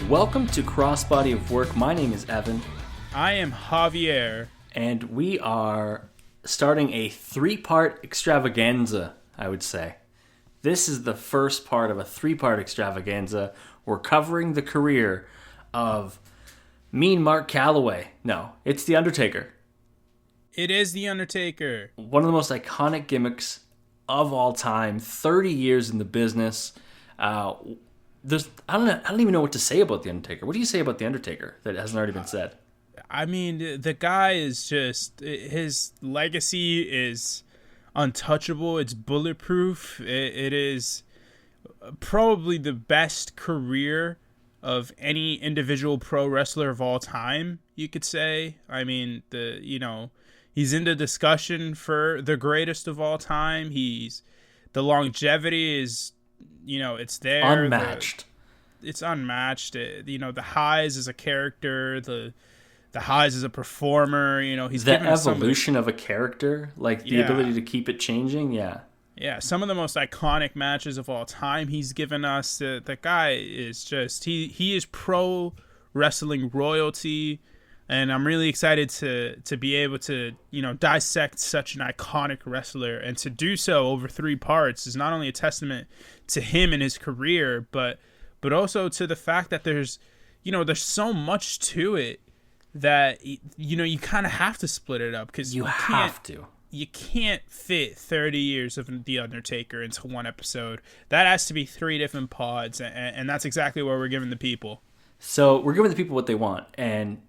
Welcome to Crossbody of Work. My name is Evan. I am Javier. And we are starting a 3-part extravaganza, I would say. This is the first part of a 3-part extravaganza. We're covering the career of Mean Mark Calloway. No, it's The Undertaker. It is The Undertaker. One of the most iconic gimmicks of all time. 30 years in the business. I don't even know what to say about The Undertaker. What do you say about The Undertaker that hasn't already been said? I mean, the guy is just, his legacy is untouchable. It's bulletproof. It is probably the best career of any individual pro wrestler of all time, you could say. I mean, he's in the discussion for the greatest of all time. The longevity is, it's there. Unmatched. It's unmatched. The highs as a character, the highs as a performer. He's the given us evolution of a character, like the ability to keep it changing. Yeah, some of the most iconic matches of all time he's given us. The guy is just, he is pro wrestling royalty, and I'm really excited to be able to, dissect such an iconic wrestler, and to do so over 3 parts is not only a testament to him and his career, but also to the fact that there's so much to it that, you kind of have to split it up, because you have to. You can't fit 30 years of The Undertaker into one episode. That has to be 3 different pods, and that's exactly what we're giving the people. So we're giving the people what they want, and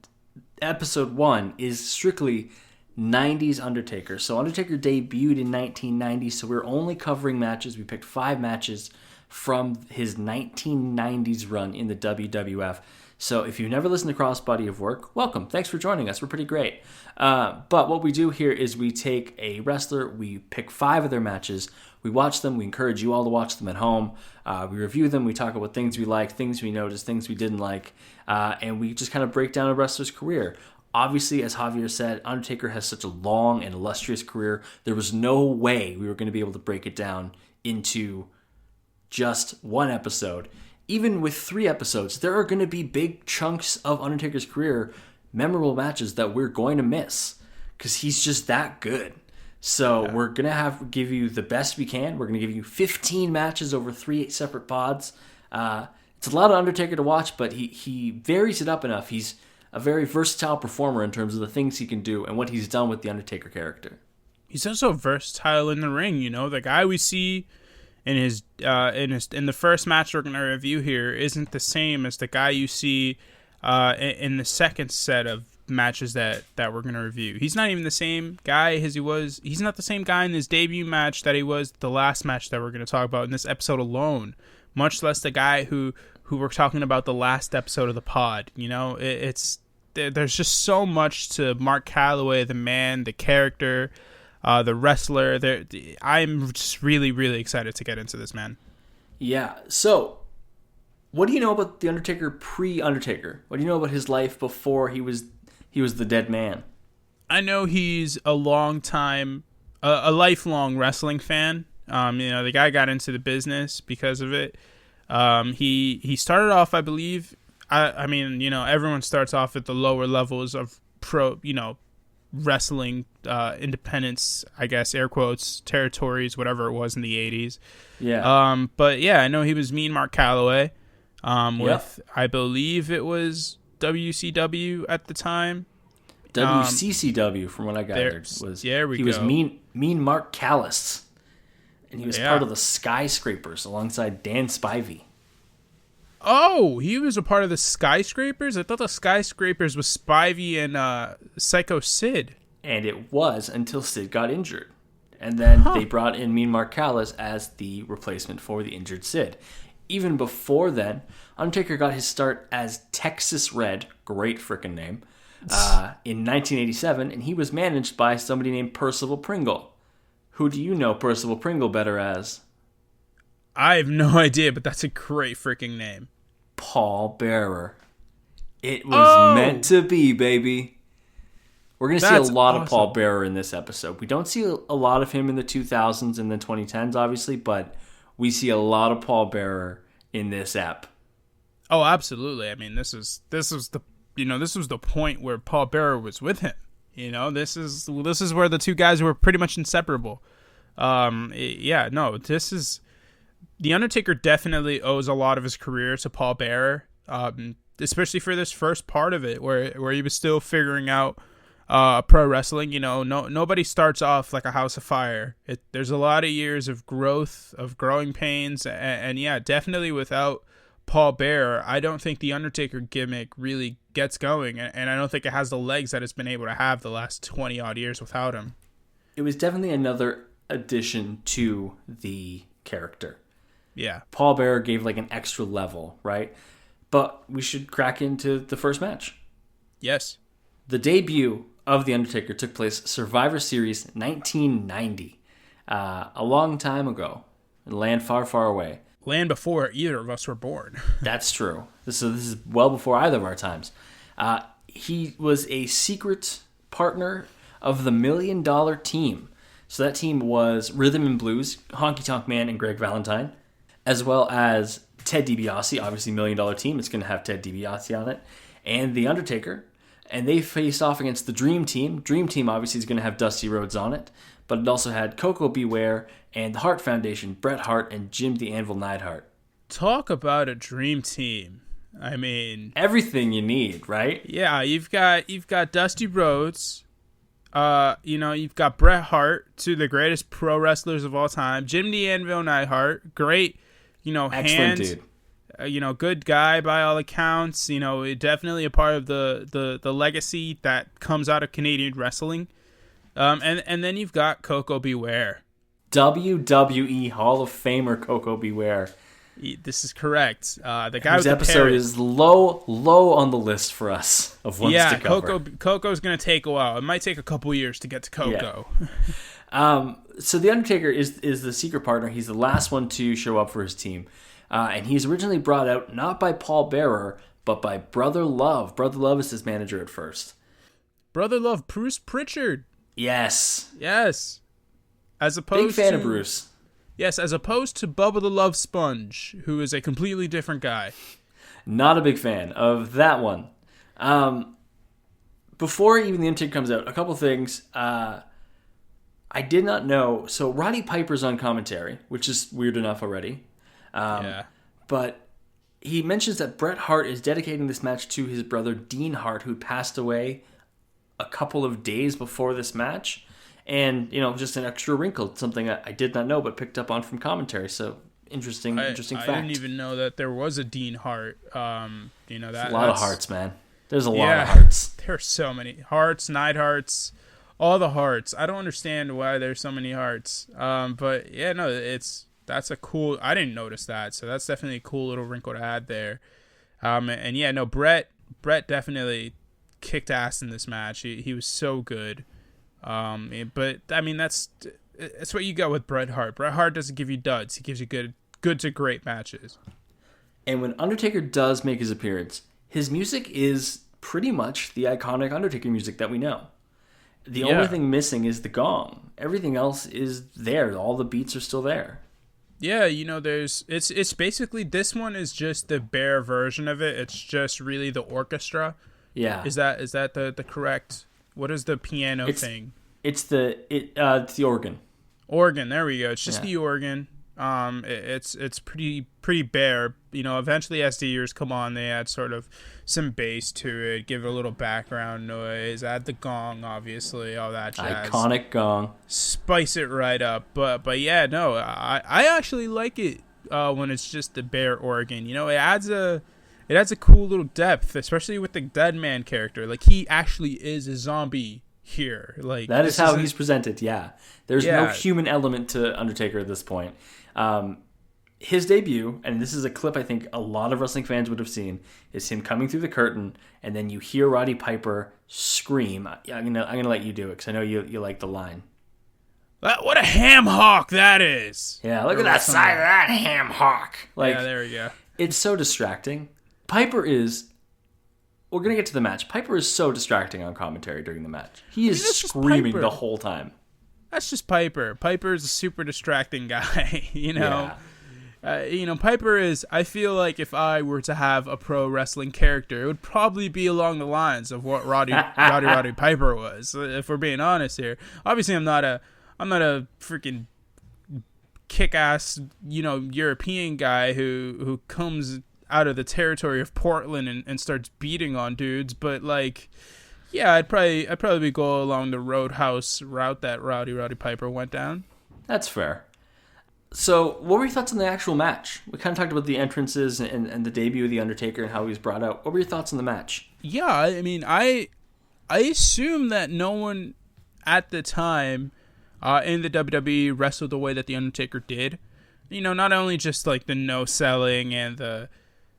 episode 1 is strictly 90s Undertaker. So Undertaker debuted in 1990, so we're only covering matches. We picked 5 matches from his 1990s run in the WWF. So if you've never listened to Crossbody of Work, welcome. Thanks for joining us. We're pretty great. But what we do here is we take a wrestler, we pick 5 of their matches, we watch them, we encourage you all to watch them at home, we review them, we talk about things we like, things we noticed, things we didn't like, and we just kind of break down a wrestler's career. Obviously, as Javier said, Undertaker has such a long and illustrious career, there was no way we were going to be able to break it down into just 1 episode. Even with 3 episodes, there are going to be big chunks of Undertaker's career, memorable matches that we're going to miss because he's just that good. So we're going to give you the best we can. We're going to give you 15 matches over 3 separate pods. It's a lot of Undertaker to watch, but he varies it up enough. He's a very versatile performer in terms of the things he can do and what he's done with the Undertaker character. He's also versatile in the ring. The guy we see in the first match we're going to review here isn't the same as the guy you see in the second set of matches that we're going to review. He's not even the same guy as he was. He's not the same guy in his debut match that he was the last match that we're going to talk about in this episode alone, much less the guy who we're talking about the last episode of the pod. There's just so much to Mark Calloway, the man, the character, the wrestler. I'm just really, really excited to get into this, man. Yeah. So, what do you know about the Undertaker pre-Undertaker? What do you know about his life before he was the dead man? I know he's a lifelong wrestling fan. The guy got into the business because of it. He started off, I believe. I mean, everyone starts off at the lower levels of pro, wrestling, independence, I guess, air quotes, territories, whatever it was in the 80s. Yeah. But yeah, I know he was Mean Mark Calloway, with, I believe it was WCW at the time. WCCW, from what I gathered, was Mean Mark Callis, and he was part of the Skyscrapers alongside Dan Spivey. Oh, he was a part of the Skyscrapers? I thought the Skyscrapers was Spivey and Psycho Sid. And it was until Sid got injured. And then they brought in Mean Mark Callis as the replacement for the injured Sid. Even before then, Undertaker got his start as Texas Red, great frickin' name, in 1987, and he was managed by somebody named Percival Pringle. Who do you know Percival Pringle better as? I have no idea, but that's a great freaking name. Paul Bearer. It was meant to be, baby. We're going to see a lot of Paul Bearer in this episode. We don't see a lot of him in the 2000s and the 2010s, obviously, but we see a lot of Paul Bearer in this app. Oh, absolutely. I mean, this is the this was the point where Paul Bearer was with him. This is where the two guys were pretty much inseparable. This is the Undertaker definitely owes a lot of his career to Paul Bearer, especially for this first part of it where he was still figuring out pro wrestling. Nobody starts off like a house of fire. There's a lot of years of growth, of growing pains, and yeah, definitely without Paul Bearer, I don't think the Undertaker gimmick really gets going, and I don't think it has the legs that it's been able to have the last 20 odd years without him. It was definitely another addition to the character. Yeah. Paul Bearer gave like an extra level, right? But we should crack into the first match. Yes. The debut of The Undertaker took place Survivor Series 1990. A long time ago. In a land far, far away. Land before either of us were born. That's true. This is well before either of our times. He was a secret partner of the $1 Million Team. So that team was Rhythm and Blues, Honky Tonk Man, and Greg Valentine, as well as Ted DiBiase, obviously $1 Million Team. It's going to have Ted DiBiase on it, and The Undertaker. And they faced off against the Dream Team. Dream Team obviously is going to have Dusty Rhodes on it, but it also had Koko Beware and the Hart Foundation, Bret Hart and Jim the Anvil Neidhart. Talk about a dream team. I mean, everything you need, right? Yeah, you've got Dusty Rhodes. You've got Bret Hart, two of the greatest pro wrestlers of all time. Jim the Anvil Neidhart, great, excellent hands, dude. Good guy by all accounts. Definitely a part of the legacy that comes out of Canadian wrestling. And then you've got Koko Beware, WWE Hall of Famer Koko Beware. This is correct. The guy whose with episode is low on the list for us of ones to cover. Coco's going to take a while. It might take a couple years to get to Koko. Yeah. So the Undertaker is the secret partner. He's the last one to show up for his team. And he's originally brought out not by Paul Bearer, but by Brother Love. Brother Love is his manager at first. Brother Love, Bruce Pritchard. Yes. As opposed big fan of Bruce. Yes, as opposed to Bubba the Love Sponge, who is a completely different guy. Not a big fan of that one. Before even the Undertaker comes out, a couple things. I did not know. So Roddy Piper's on commentary, which is weird enough already. But he mentions that Bret Hart is dedicating this match to his brother Dean Hart, who passed away a couple of days before this match. And, just an extra wrinkle, something I did not know but picked up on from commentary. So, interesting fact. I didn't even know that there was a Dean Hart. A lot of Harts, man. There's a lot of Harts. There are so many. Harts, Neidharts, all the Harts. I don't understand why there's so many Harts. But, yeah, no, that's a cool... I didn't notice that, so that's definitely a cool little wrinkle to add there. Brett definitely kicked ass in this match. He was so good. But I mean that's what you got with Bret Hart. Bret Hart doesn't give you duds; he gives you good to great matches. And when Undertaker does make his appearance, his music is pretty much the iconic Undertaker music that we know. The only thing missing is the gong. Everything else is there. All the beats are still there. Yeah, it's basically, this one is just the bare version of it. It's just really the orchestra. Yeah. Is that the correct? What is the piano thing? It's the organ. Organ, there we go. It's just the organ. It's pretty bare. Eventually as the years come on, they add sort of some bass to it, give it a little background noise, add the gong, obviously, all that jazz. Iconic gong. Spice it right up. But yeah, no, I actually like it when it's just the bare organ. It adds a cool little depth, especially with the Dead Man character. Like, he actually is a zombie here. Like, that is how he's presented, yeah. There's no human element to Undertaker at this point. His debut, and this is a clip I think a lot of wrestling fans would have seen, is him coming through the curtain, and then you hear Roddy Piper scream. I'm gonna let you do it, because I know you like the line. What a ham hock that is! Yeah, look at that side of that ham hock. Like, yeah, there we go. It's so distracting. Piper is... We're going to get to the match. Piper is so distracting on commentary during the match. He is screaming the whole time. That's just Piper. Piper is a super distracting guy, Yeah. Piper is, I feel like if I were to have a pro wrestling character, it would probably be along the lines of what Roddy Piper was, if we're being honest here. Obviously, I'm not a freaking kick-ass, European guy who comes out of the territory of Portland and starts beating on dudes, but like, yeah, I'd probably go along the Roadhouse route that Roddy Piper went down. That's fair. So, what were your thoughts on the actual match? We kind of talked about the entrances and the debut of The Undertaker and how he was brought out. What were your thoughts on the match? Yeah, I mean, I assume that no one at the time in the WWE wrestled the way that The Undertaker did. Not only just like the no selling and the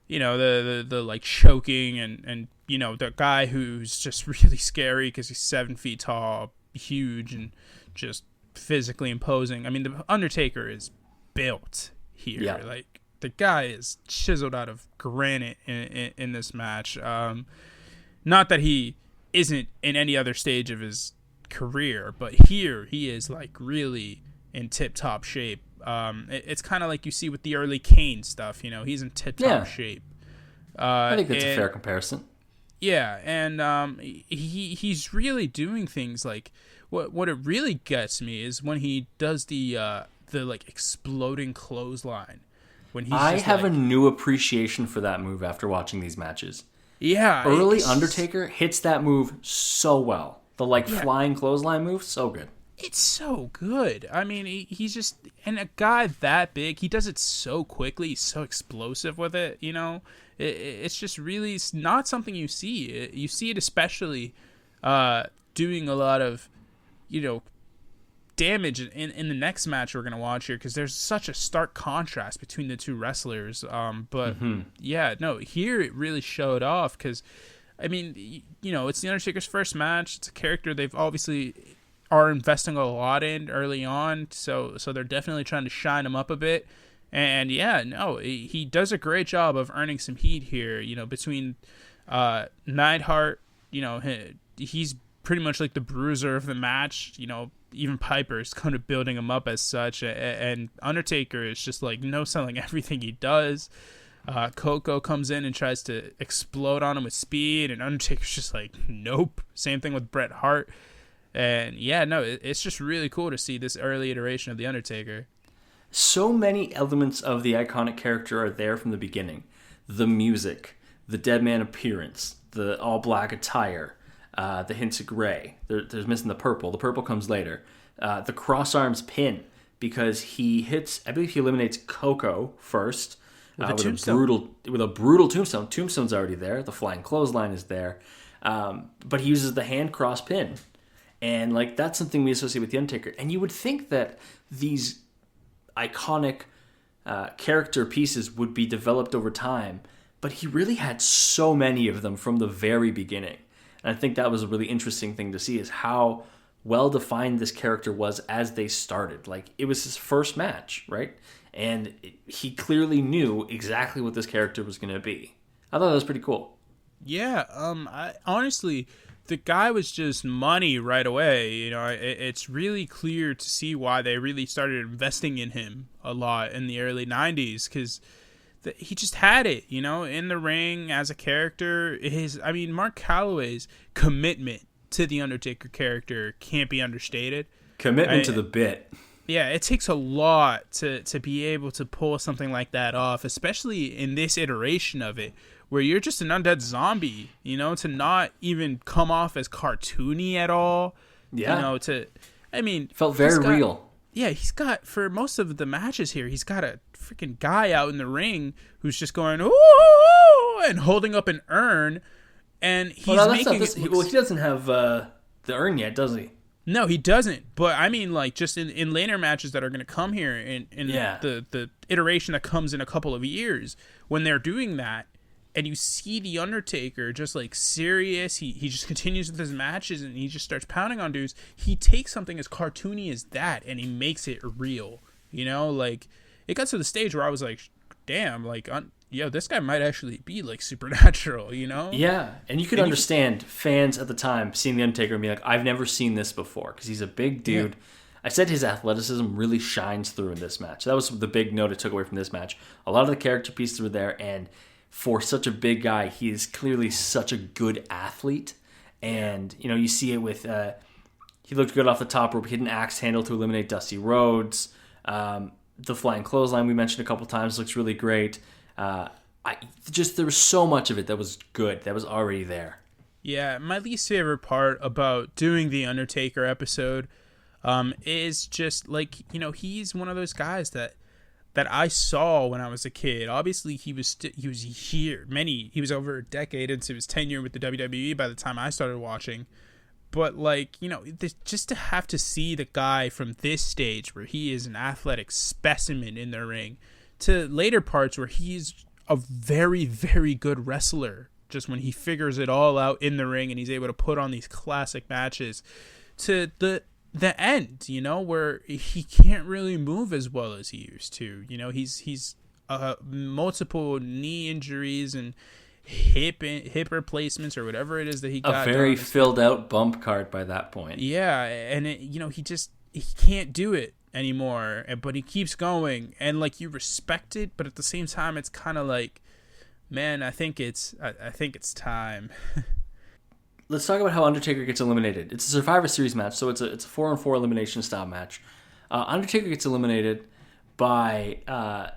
like choking and the guy who's just really scary because he's 7 feet tall, huge, and just physically imposing. I mean, The Undertaker is built here. Yeah. Like, the guy is chiseled out of granite in this match. Not that he isn't in any other stage of his career, but here he is like really in tip-top shape. It's kind of like you see with the early Kane stuff. He's in tip-top shape. I think that's a fair comparison. Yeah, and he's really doing things like what it really gets me is when he does the like exploding clothesline. When I have a new appreciation for that move after watching these matches. Yeah, early Undertaker hits that move so well. The flying clothesline move, so good. It's so good. I mean, he's just, and a guy that big, he does it so quickly. He's so explosive with it. It's just really not something you see. You see it especially doing a lot of, damage in the next match we're going to watch here, because there's such a stark contrast between the two wrestlers. Here it really showed off because, I mean, it's The Undertaker's first match. It's a character they've obviously are investing a lot in early on, so they're definitely trying to shine him up a bit. And he does a great job of earning some heat here. Between Neidhart, he's pretty much like the bruiser of the match. Even Piper's kind of building him up as such, and Undertaker is just like no selling everything he does. Coco comes in and tries to explode on him with speed, and Undertaker's just like, nope. Same thing with Bret Hart. And it's just really cool to see this early iteration of The Undertaker. So many elements of the iconic character are there from the beginning. The music, the dead man appearance, the all black attire, the hints of gray. There's missing the purple. The purple comes later. The cross arms pin, because he eliminates Coco first with a brutal tombstone. Tombstone's already there. The flying clothesline is there, but he uses the hand cross pin. And that's something we associate with The Undertaker. And you would think that these iconic character pieces would be developed over time, but he really had so many of them from the very beginning. And I think that was a really interesting thing to see, is how well defined this character was as they started. It was his first match, right? And he clearly knew exactly what this character was going to be. I thought that was pretty cool. Yeah, honestly, the guy was just money right away. It's really clear to see why they really started investing in him a lot in the early 90s, because he just had it, in the ring as a character. Mark Calloway's commitment to the Undertaker character can't be understated. Commitment to the bit. Yeah, it takes a lot to be able to pull something like that off, especially in this iteration of it, where you're just an undead zombie, to not even come off as cartoony at all. Yeah. Felt very real. Yeah, he's got, for most of the matches here, he's got a freaking guy out in the ring who's just going, ooh, and holding up an urn, and he's he doesn't have the urn yet, does he? No, he doesn't. But just in later matches that are going to come here, in the iteration that comes in a couple of years, when they're doing that, and you see The Undertaker just serious, he just continues with his matches and he just starts pounding on dudes. He takes something as cartoony as that and he makes it real. It got to the stage where I was like, damn, this guy might actually be supernatural, Yeah, and you could understand fans at the time seeing The Undertaker and be like, I've never seen this before, because he's a big dude. I said his athleticism really shines through in this match. That was the big note I took away from this match. A lot of the character pieces were there, and for such a big guy, he is clearly such a good athlete. And, you see it with, he looked good off the top rope, hit an axe handle to eliminate Dusty Rhodes. The flying clothesline we mentioned a couple times looks really great. There was so much of it that was good, that was already there. Yeah, my least favorite part about doing the Undertaker episode is just like, he's one of those guys that I saw when I was a kid. Obviously, he was over a decade into his tenure with the WWE by the time I started watching. But, just to have to see the guy from this stage where he is an athletic specimen in the ring to later parts where he's a very, very good wrestler, just when he figures it all out in the ring and he's able to put on these classic matches, to the end, where he can't really move as well as he used to. He's multiple knee injuries and hip replacements or whatever it is that he got. A very filled out bump card by that point. Yeah, and he can't do it anymore, but he keeps going, and you respect it, but at the same time it's kind of like, man, I think it's time. Let's talk about how Undertaker gets eliminated. It's a Survivor Series match, so it's a 4-on-4 elimination style match. Undertaker gets eliminated by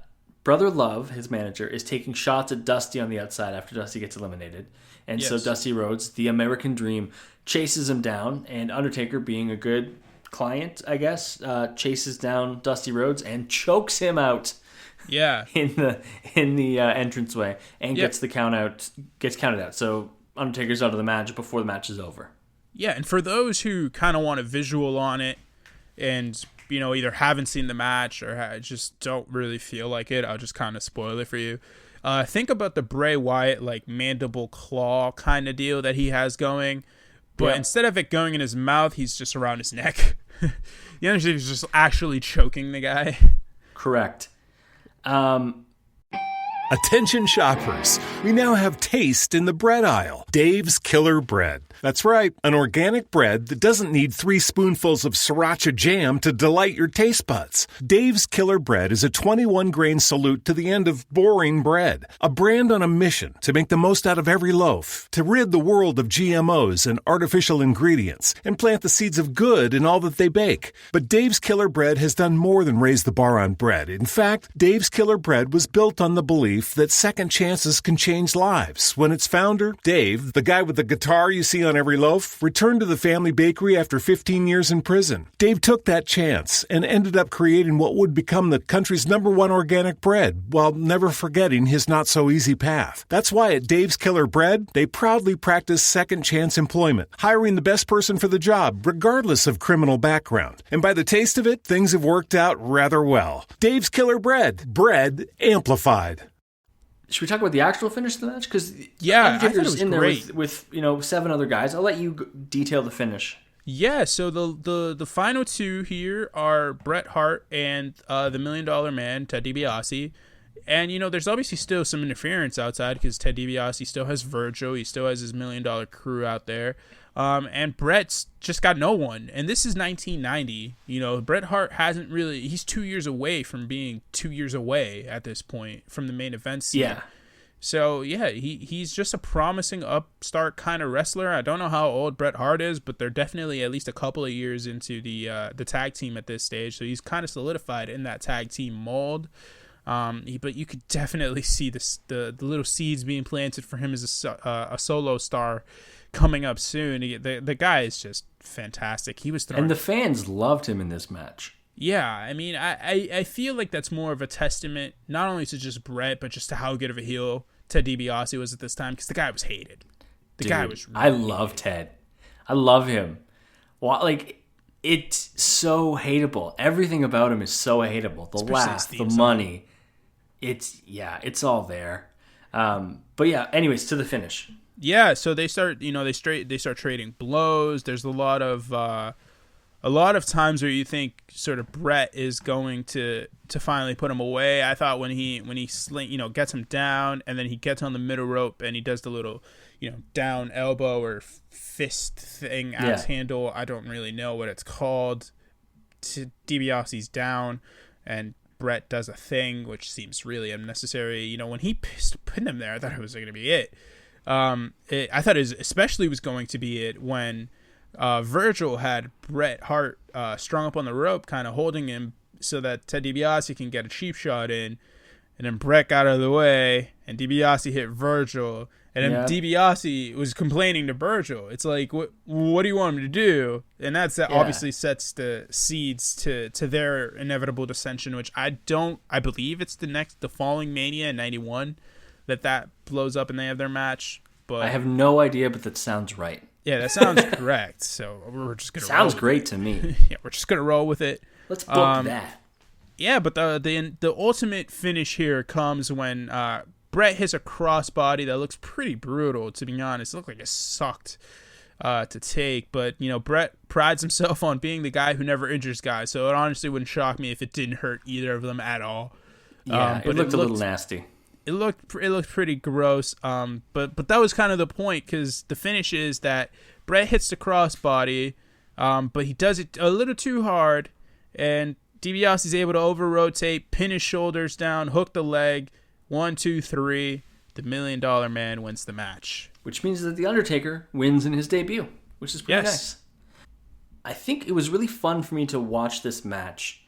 Brother Love, his manager, is taking shots at Dusty on the outside after Dusty gets eliminated. And so Dusty Rhodes, the American Dream, chases him down, and Undertaker, being a good client, I guess, chases down Dusty Rhodes and chokes him out. Yeah. in the entranceway and gets counted out. So Undertaker's out of the match before the match is over. Yeah, and for those who kind of want a visual on it and, either haven't seen the match or just don't really feel like it, I'll just kind of spoil it for you. Think about the Bray Wyatt, mandible claw kind of deal that he has going. But instead of it going in his mouth, he's just around his neck. The Undertaker's just actually choking the guy. Correct. Attention shoppers, we now have taste in the bread aisle. Dave's Killer Bread. That's right, an organic bread that doesn't need 3 spoonfuls of sriracha jam to delight your taste buds. Dave's Killer Bread is a 21-grain salute to the end of boring bread. A brand on a mission to make the most out of every loaf, to rid the world of GMOs and artificial ingredients, and plant the seeds of good in all that they bake. But Dave's Killer Bread has done more than raise the bar on bread. In fact, Dave's Killer Bread was built on the belief that second chances can change lives. When its founder, Dave, the guy with the guitar you see on every loaf, returned to the family bakery after 15 years in prison. Dave took that chance and ended up creating what would become the country's #1 organic bread, while never forgetting his not-so-easy path. That's why at Dave's Killer Bread, they proudly practice second chance employment, hiring the best person for the job, regardless of criminal background. And by the taste of it, things have worked out rather well. Dave's Killer Bread. Bread amplified. Should we talk about the actual finish of the match? Because Undertaker's in there great. with 7 other guys. I'll let you detail the finish. Yeah, so the final two here are Bret Hart and the $1 Million Man, Ted DiBiase. And, there's obviously still some interference outside because Ted DiBiase still has Virgil. He still has his $1 Million crew out there. And Bret's just got no one. And this is 1990. Bret Hart hasn't really... He's 2 years away from being 2 years away at this point from the main event scene. Yeah. So, yeah, he's just a promising upstart kind of wrestler. I don't know how old Bret Hart is, but they're definitely at least a couple of years into the tag team at this stage. So he's kind of solidified in that tag team mold. But you could definitely see the little seeds being planted for him as a solo star coming up soon. The guy is just fantastic. He was throwing, and the fans loved him in this match. Yeah, I mean, I feel like that's more of a testament not only to just Bret, but just to how good of a heel Ted DiBiase was at this time, because the guy was hated. Guy was. Really I love Ted. I love him. Well, it's so hateable. Everything about him is so hateable. The laugh, the money. It's all there. But yeah, anyways, to the finish. Yeah, so they start, they start trading blows. There's a lot of times where you think sort of Bret is going to finally put him away. I thought when he gets him down and then he gets on the middle rope and he does the little, down elbow or fist thing, axe handle. I don't really know what it's called. DiBiase's down, and Brett does a thing which seems really unnecessary. You know, when he pinned him there, I thought it was going to be it. I thought it especially was going to be it when Virgil had Bret Hart strung up on the rope, kind of holding him so that Ted DiBiase can get a cheap shot in, and then Bret got out of the way, and DiBiase hit Virgil, and then DiBiase was complaining to Virgil. It's like, what do you want him to do? And that obviously sets the seeds to their inevitable dissension, which I believe it's the following Mania in 91 that blows up and they have their match. But I have no idea, but that sounds right. Yeah, that sounds correct. So we're just gonna sounds great to me. Yeah, we're just gonna roll with it. Let's book that. Yeah, but the ultimate finish here comes when Bret hits a crossbody that looks pretty brutal, to be honest. It looked like it sucked to take, but you know, Bret prides himself on being the guy who never injures guys, so it honestly wouldn't shock me if it didn't hurt either of them at all. Yeah, but it looked a little nasty. It looked pretty gross, but that was kind of the point, because the finish is that Bret hits the crossbody, but he does it a little too hard, and DiBiase's able to over-rotate, pin his shoulders down, hook the leg, 1, 2, 3. The $1 Million Man wins the match. Which means that The Undertaker wins in his debut, which is pretty nice. I think it was really fun for me to watch this match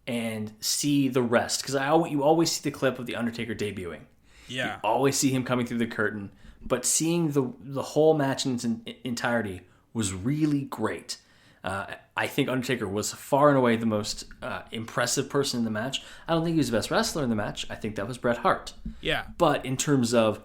and see the rest, because you always see the clip of The Undertaker debuting. Yeah. You always see him coming through the curtain, but seeing the whole match in its entirety was really great. I think Undertaker was far and away the most impressive person in the match. I don't think he was the best wrestler in the match. I think that was Bret Hart. Yeah. But in terms of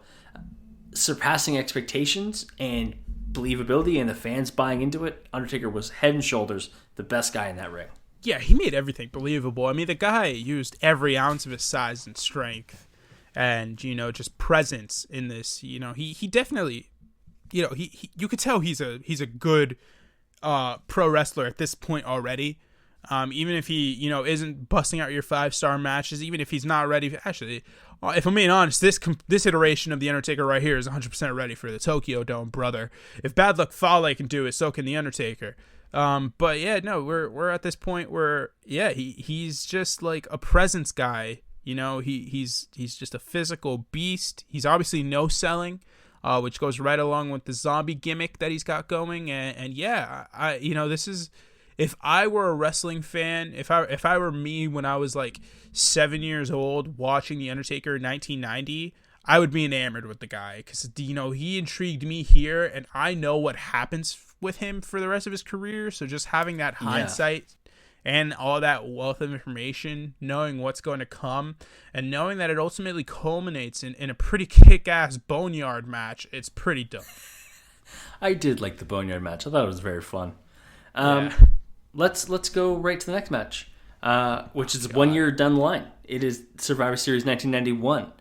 surpassing expectations and believability and the fans buying into it, Undertaker was head and shoulders the best guy in that ring. Yeah, he made everything believable. I mean, the guy used every ounce of his size and strength and, you know, just presence in this. You know, he definitely, you know, you could tell he's a good pro wrestler at this point already. Even if he, you know, isn't busting out your 5-star matches, even if he's not ready. Actually, if I'm being honest, this iteration of The Undertaker right here is 100% ready for the Tokyo Dome, brother. If Bad Luck Fale can do it, so can The Undertaker. But yeah, no, we're at this point where, yeah, he's just like a presence guy. You know, he's just a physical beast. He's obviously no selling, which goes right along with the zombie gimmick that he's got going. And yeah, you know, this is, if I were a wrestling fan, if I were me when I was like 7 years old watching The Undertaker in 1990, I would be enamored with the guy, because, you know, he intrigued me here, and I know what happens with him for the rest of his career. So just having that hindsight and all that wealth of information, knowing what's going to come, and knowing that it ultimately culminates in a pretty kick-ass boneyard match, it's pretty dope. I did like the boneyard match. I thought it was very fun. Let's go right to the next match, which is 1 year down the line. It is Survivor Series 1991.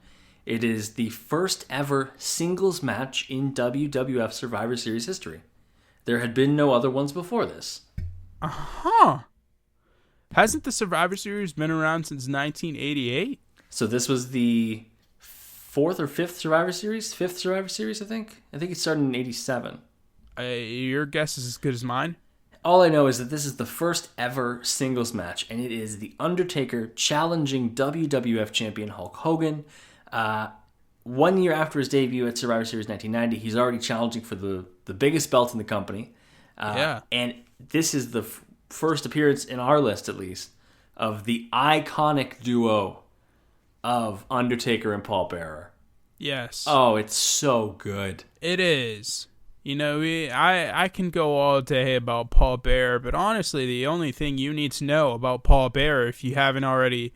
It is the first ever singles match in WWF Survivor Series history. There had been no other ones before this. Hasn't the Survivor Series been around since 1988? So this was the fourth or fifth Survivor Series? Fifth Survivor Series, I think. I think it started in 87. Your guess is as good as mine. All I know is that this is the first ever singles match, and it is The Undertaker challenging WWF champion Hulk Hogan. 1 year after his debut at Survivor Series 1990, he's already challenging for the biggest belt in the company. And this is the first appearance in our list, at least, of the iconic duo of Undertaker and Paul Bearer. Yes. Oh, it's so good. It is. You know, I can go all day about Paul Bearer, but honestly, the only thing you need to know about Paul Bearer, if you don't already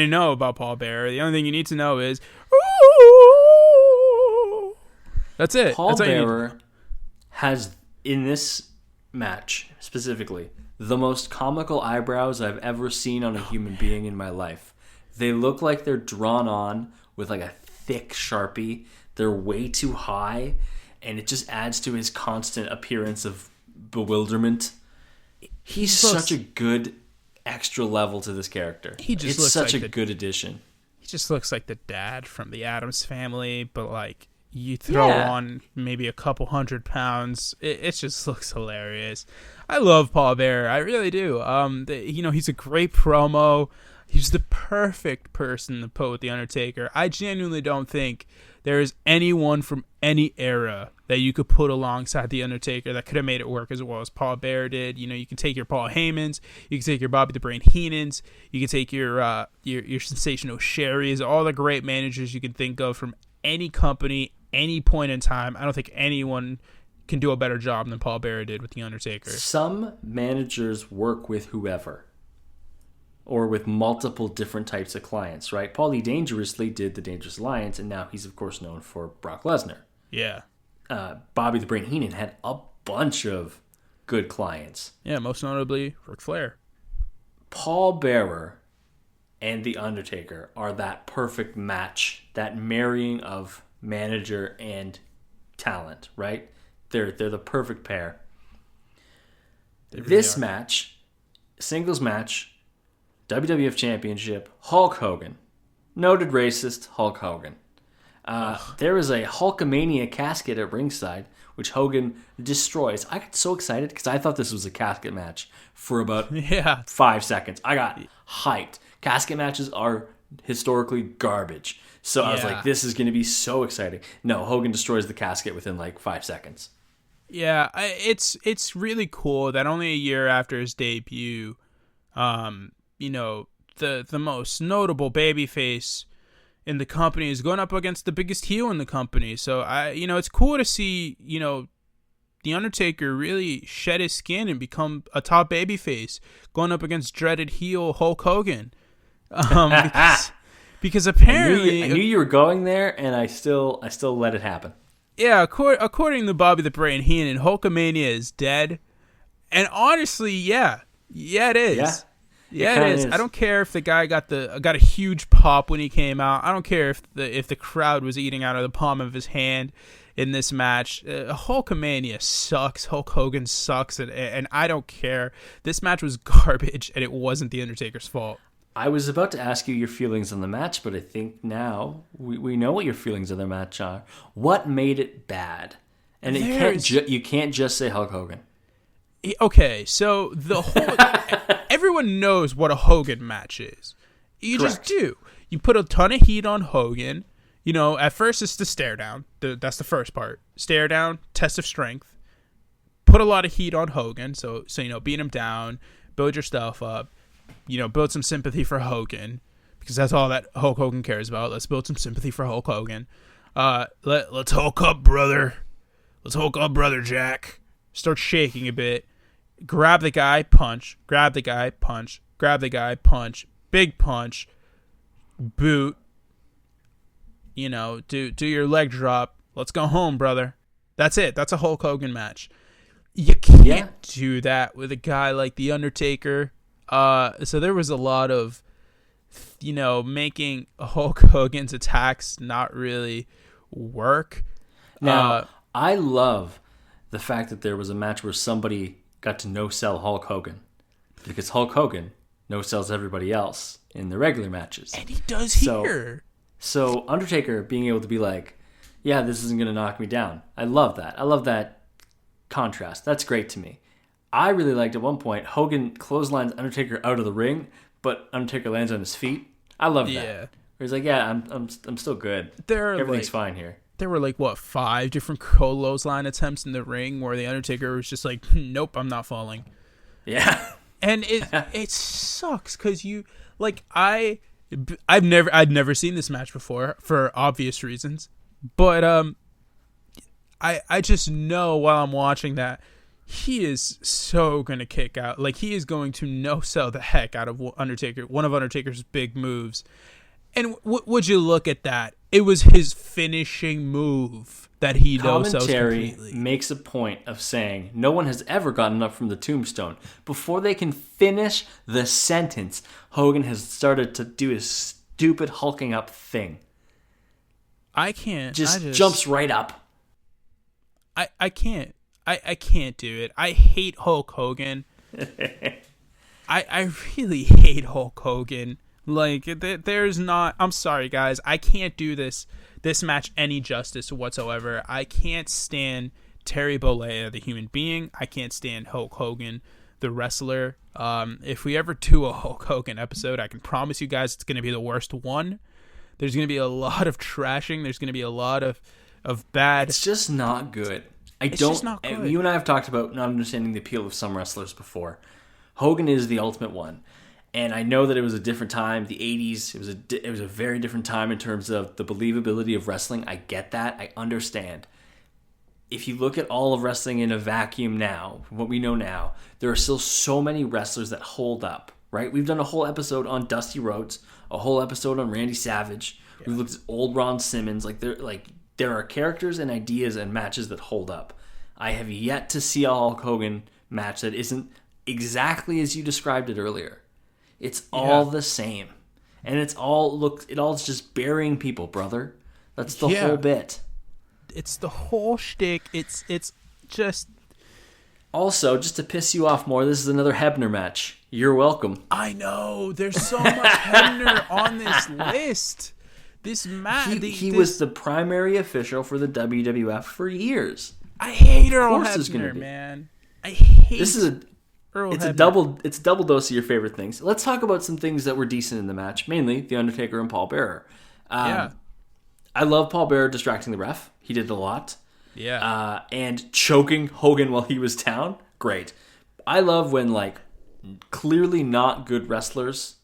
know about Paul Bearer, the only thing you need to know is, ooh! That's it. Paul Bearer has, in this match specifically, the most comical eyebrows I've ever seen on a human being in my life. They look like they're drawn on with like a thick Sharpie. They're way too high, and it just adds to his constant appearance of bewilderment. He's such a good extra level to this character. It's such a good addition. He just looks like the dad from the Addams Family, but like you throw on maybe a couple 100 pounds. It just looks hilarious. I love Paul Bearer. I really do. He's a great promo. He's the perfect person to put with The Undertaker. I genuinely don't think there is anyone from any era that you could put alongside The Undertaker that could have made it work as well as Paul Bearer did. You can take your Paul Heymans, you can take your Bobby the Brain Heenans, you can take your Sensational Sherrys, all the great managers you can think of from any company, any point in time. I don't think anyone can do a better job than Paul Bearer did with The Undertaker. Some managers work with whoever, or with multiple different types of clients, right? Paulie Dangerously did the Dangerous Alliance, and now he's, of course, known for Brock Lesnar. Yeah. Bobby the Brain Heenan had a bunch of good clients. Yeah, most notably Ric Flair. Paul Bearer and The Undertaker are that perfect match, that marrying of manager and talent, right? They're the perfect pair. This match, singles match, WWF Championship, Hulk Hogan. Noted racist Hulk Hogan. There is a Hulkamania casket at ringside, which Hogan destroys. I got so excited because I thought this was a casket match for about 5 seconds. I got hyped. Casket matches are historically garbage. So I was like, this is going to be so exciting. No, Hogan destroys the casket within like 5 seconds. Yeah, it's really cool that only a year after his debut, the most notable babyface in the company is going up against the biggest heel in the company. So it's cool to see, The Undertaker really shed his skin and become a top babyface, going up against dreaded heel Hulk Hogan. Because apparently I knew you were going there, and I still let it happen. Yeah, according to Bobby the Brain Heenan, Hulkamania is dead. And honestly, yeah, it is. Yeah, it is. I don't care if the guy got a huge pop when he came out. I don't care if the crowd was eating out of the palm of his hand in this match. Hulkamania sucks. Hulk Hogan sucks, and I don't care. This match was garbage, and it wasn't The Undertaker's fault. I was about to ask you your feelings on the match, but I think now we know what your feelings on the match are. What made it bad? And you can't just say Hulk Hogan. Okay, so the whole everyone knows what a Hogan match is. You Correct. Just do. You put a ton of heat on Hogan. At first it's the stare down. That's the first part. Stare down, test of strength. Put a lot of heat on Hogan. So beat him down, build your stuff up. Build some sympathy for Hogan, because that's all that Hulk Hogan cares about. Let's build some sympathy for Hulk Hogan. Let's Hulk up, brother. Let's Hulk up, brother Jack. Start shaking a bit. Grab the guy, punch. Grab the guy, punch. Grab the guy, punch. Big punch. Boot. Do your leg drop. Let's go home, brother. That's it. That's a Hulk Hogan match. You can't do that with a guy like The Undertaker. So there was a lot of, making Hulk Hogan's attacks not really work. Now, I love the fact that there was a match where somebody got to no-sell Hulk Hogan, because Hulk Hogan no-sells everybody else in the regular matches. And he does here. So Undertaker being able to be like, yeah, this isn't going to knock me down. I love that. I love that contrast. That's great to me. I really liked at one point Hogan clotheslines Undertaker out of the ring, but Undertaker lands on his feet. I love that. Yeah. Where he's like, yeah, I'm still good. Everything's fine here. There were 5 different clothesline attempts in the ring where the Undertaker was just like, nope, I'm not falling. Yeah. And it sucks because I'd never seen this match before for obvious reasons, but I just know while I'm watching that he is so going to kick out. He is going to no-sell the heck out of Undertaker, one of Undertaker's big moves. And would you look at that? It was his finishing move that he no-sells completely. Commentary makes a point of saying no one has ever gotten up from the tombstone. Before they can finish the sentence, Hogan has started to do his stupid hulking up thing. I can't. Jumps right up. I can't. I can't do it. I hate Hulk Hogan. I really hate Hulk Hogan. Like, there's not... I'm sorry, guys. I can't do this match any justice whatsoever. I can't stand Terry Bollea, the human being. I can't stand Hulk Hogan, the wrestler. If we ever do a Hulk Hogan episode, I can promise you guys it's going to be the worst one. There's going to be a lot of trashing. There's going to be a lot of bad... It's just not good. Just not good. You and I have talked about not understanding the appeal of some wrestlers before. Hogan is the ultimate one. And I know that it was a different time, the 80s. It was a very different time in terms of the believability of wrestling. I get that. I understand. If you look at all of wrestling in a vacuum now, what we know now, there are still so many wrestlers that hold up, right? We've done a whole episode on Dusty Rhodes, a whole episode on Randy Savage. Yeah. We've looked at old Ron Simmons. There are characters and ideas and matches that hold up. I have yet to see a Hulk Hogan match that isn't exactly as you described it earlier. It's all the same. And it's all just burying people, brother. That's the whole bit. It's the whole shtick. It's just... Also, just to piss you off more, this is another Hebner match. You're welcome. I know. There's so much Hebner on this list. This match... He was the primary official for the WWF for years. I hate Earl Hebner, man. I hate this. It's a double dose of your favorite things. Let's talk about some things that were decent in the match, mainly The Undertaker and Paul Bearer. I love Paul Bearer distracting the ref. He did a lot. Yeah. And choking Hogan while he was down. Great. I love when, clearly not good wrestlers...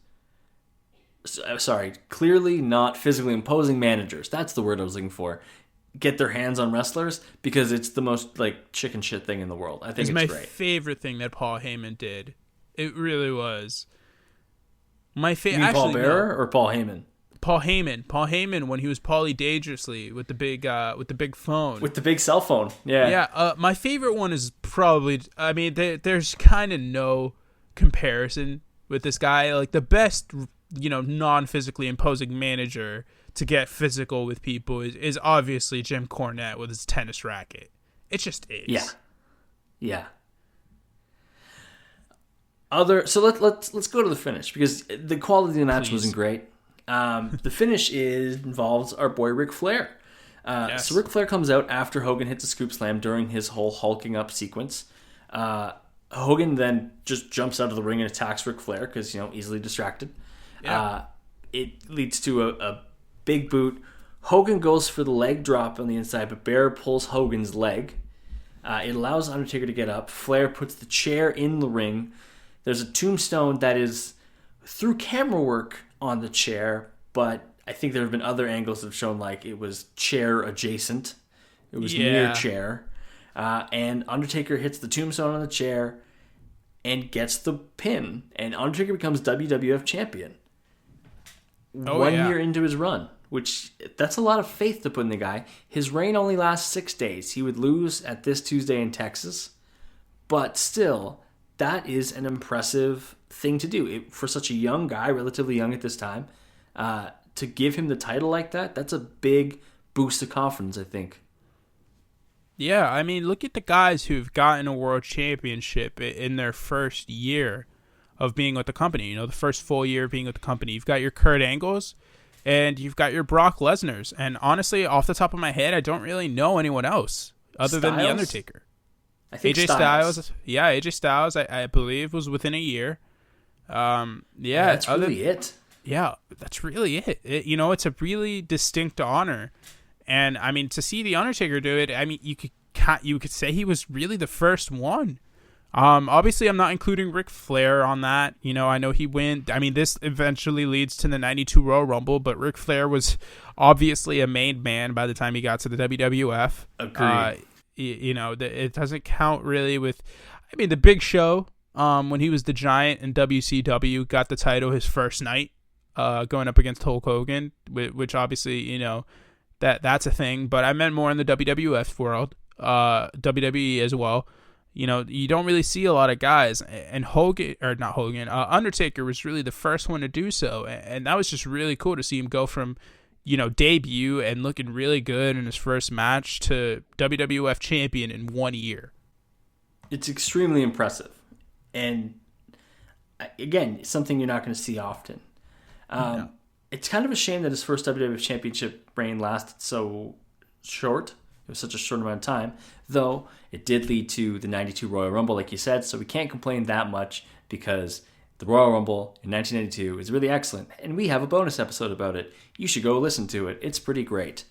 clearly not physically imposing managers. That's the word I was looking for. Get their hands on wrestlers because it's the most chicken shit thing in the world. I think it's my great. Favorite thing that Paul Heyman did. It really was. My favorite. You mean Paul Bearer or Paul Heyman? Paul Heyman. Paul Heyman when he was Paulie Dangerously with the big phone. With the big cell phone. Yeah. Yeah. My favorite one is probably. I mean, there's kind of no comparison with this guy. Like the best, non-physically imposing manager to get physical with people is obviously Jim Cornette with his tennis racket. It just is. Yeah. So let's go to the finish because the quality of the match wasn't great. The finish involves our boy Ric Flair. Yes. So Ric Flair comes out after Hogan hits a scoop slam during his whole hulking up sequence. Hogan then just jumps out of the ring and attacks Ric Flair because easily distracted. Yeah. It leads to a big boot. Hogan goes for the leg drop on the inside, but Bear pulls Hogan's leg. It allows Undertaker to get up. Flair puts the chair in the ring. There's a tombstone that is through camera work on the chair, but I think there have been other angles that have shown it was chair adjacent. It was near chair. And Undertaker hits the tombstone on the chair and gets the pin. And Undertaker becomes WWF champion. 1 year into his run, which that's a lot of faith to put in the guy. His reign only lasts 6 days. He would lose at this Tuesday in Texas, but still, that is an impressive thing to do. For such a young guy, relatively young at this time, to give him the title like that, that's a big boost of confidence, I think. Yeah, I mean, look at the guys who've gotten a world championship in their first year of being with the company. The first full year of being with the company. You've got your Kurt Angles and you've got your Brock Lesnar's. And honestly, off the top of my head, I don't really know anyone else other than The Undertaker. I think AJ Styles. Yeah, AJ Styles, I believe, was within a year. That's really it. Yeah, that's really it. It's a really distinct honor. And, I mean, to see The Undertaker do it, I mean, you could say he was really the first one. Obviously, I'm not including Ric Flair on that. I know he went. I mean, this eventually leads to the 92 Royal Rumble, but Ric Flair was obviously a made man by the time he got to the WWF. Agreed. It doesn't count really with... I mean, the Big Show, when he was the Giant in WCW, got the title his first night, going up against Hulk Hogan, which obviously, that's a thing. But I meant more in the WWF world, WWE as well. You don't really see a lot of guys, and Undertaker was really the first one to do so, and that was just really cool to see him go from, debut and looking really good in his first match to WWF champion in 1 year. It's extremely impressive, and again, something you're not going to see often. It's kind of a shame that his first WWF Championship reign lasted so short. It was such a short amount of time, though it did lead to the 92 Royal Rumble, like you said, so we can't complain that much because the Royal Rumble in 1992 is really excellent, and we have a bonus episode about it. You should go listen to it. It's pretty great.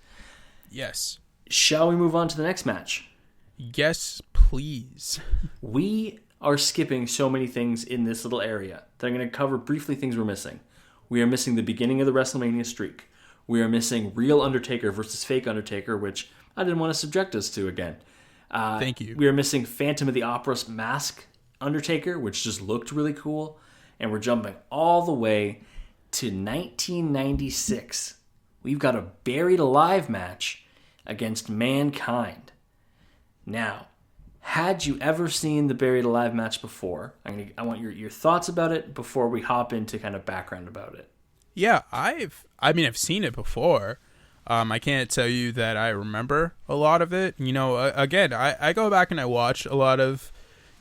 Yes. Shall we move on to the next match? Yes, please. We are skipping so many things in this little area that I'm going to cover briefly things we're missing. We are missing the beginning of the WrestleMania streak. We are missing real Undertaker versus fake Undertaker, which I didn't want to subject us to again. Thank you. We are missing Phantom of the Opera's mask Undertaker, which just looked really cool. And we're jumping all the way to 1996. We've got a Buried Alive match against Mankind. Now, had you ever seen the Buried Alive match before? I want your thoughts about it before we hop into kind of background about it. Yeah, I've seen it before. I can't tell you that I remember a lot of it. You know, again, I go back and I watch a lot of,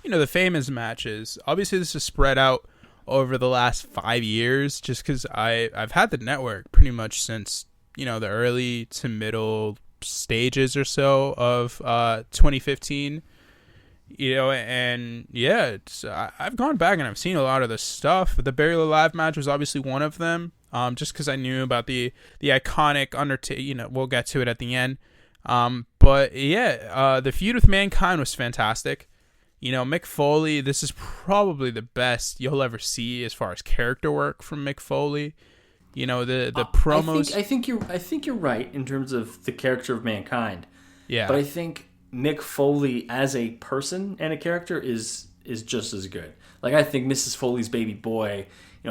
the famous matches. Obviously, this is spread out over the last 5 years just because I've had the network pretty much since, the early to middle stages or so of 2015. And yeah, I've gone back and I've seen a lot of this stuff. The Buried Alive match was obviously one of them. Just because I knew about the iconic Undertaker, we'll get to it at the end. But yeah, the feud with Mankind was fantastic. Mick Foley, this is probably the best you'll ever see as far as character work from Mick Foley. The promos. I think you're right in terms of the character of Mankind. Yeah, but I think Mick Foley as a person and a character is just as good. Like, I think Mrs. Foley's baby boy,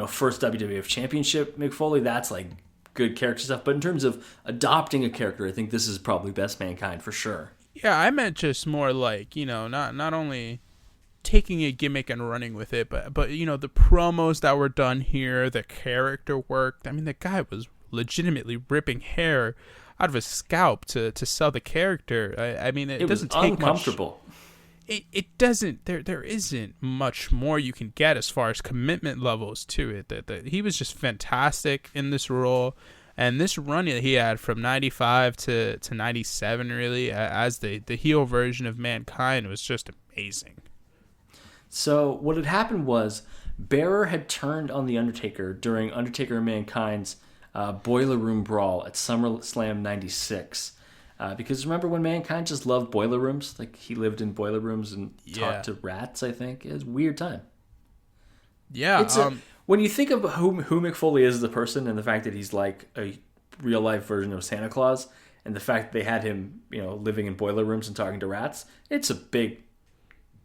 first WWF Championship Mick Foley, that's like good character stuff. But in terms of adopting a character, I think this is probably best Mankind for sure. Yeah, I meant just more like, not only taking a gimmick and running with it, but the promos that were done here, the character work. I mean, the guy was legitimately ripping hair out of his scalp to sell the character. I mean, it doesn't take uncomfortable. Much. It doesn't. There isn't much more you can get as far as commitment levels to it. He was just fantastic in this role. And this run that he had from 95 to 97, really, as the heel version of Mankind, was just amazing. So what had happened was Bearer had turned on The Undertaker during Undertaker and Mankind's Boiler Room Brawl at SummerSlam 96. Because remember when Mankind just loved boiler rooms? Like, he lived in boiler rooms and talked to rats, I think. It was a weird time. Yeah. When you think of who Mick Foley is as a person and the fact that he's like a real-life version of Santa Claus and the fact that they had him, living in boiler rooms and talking to rats, it's a big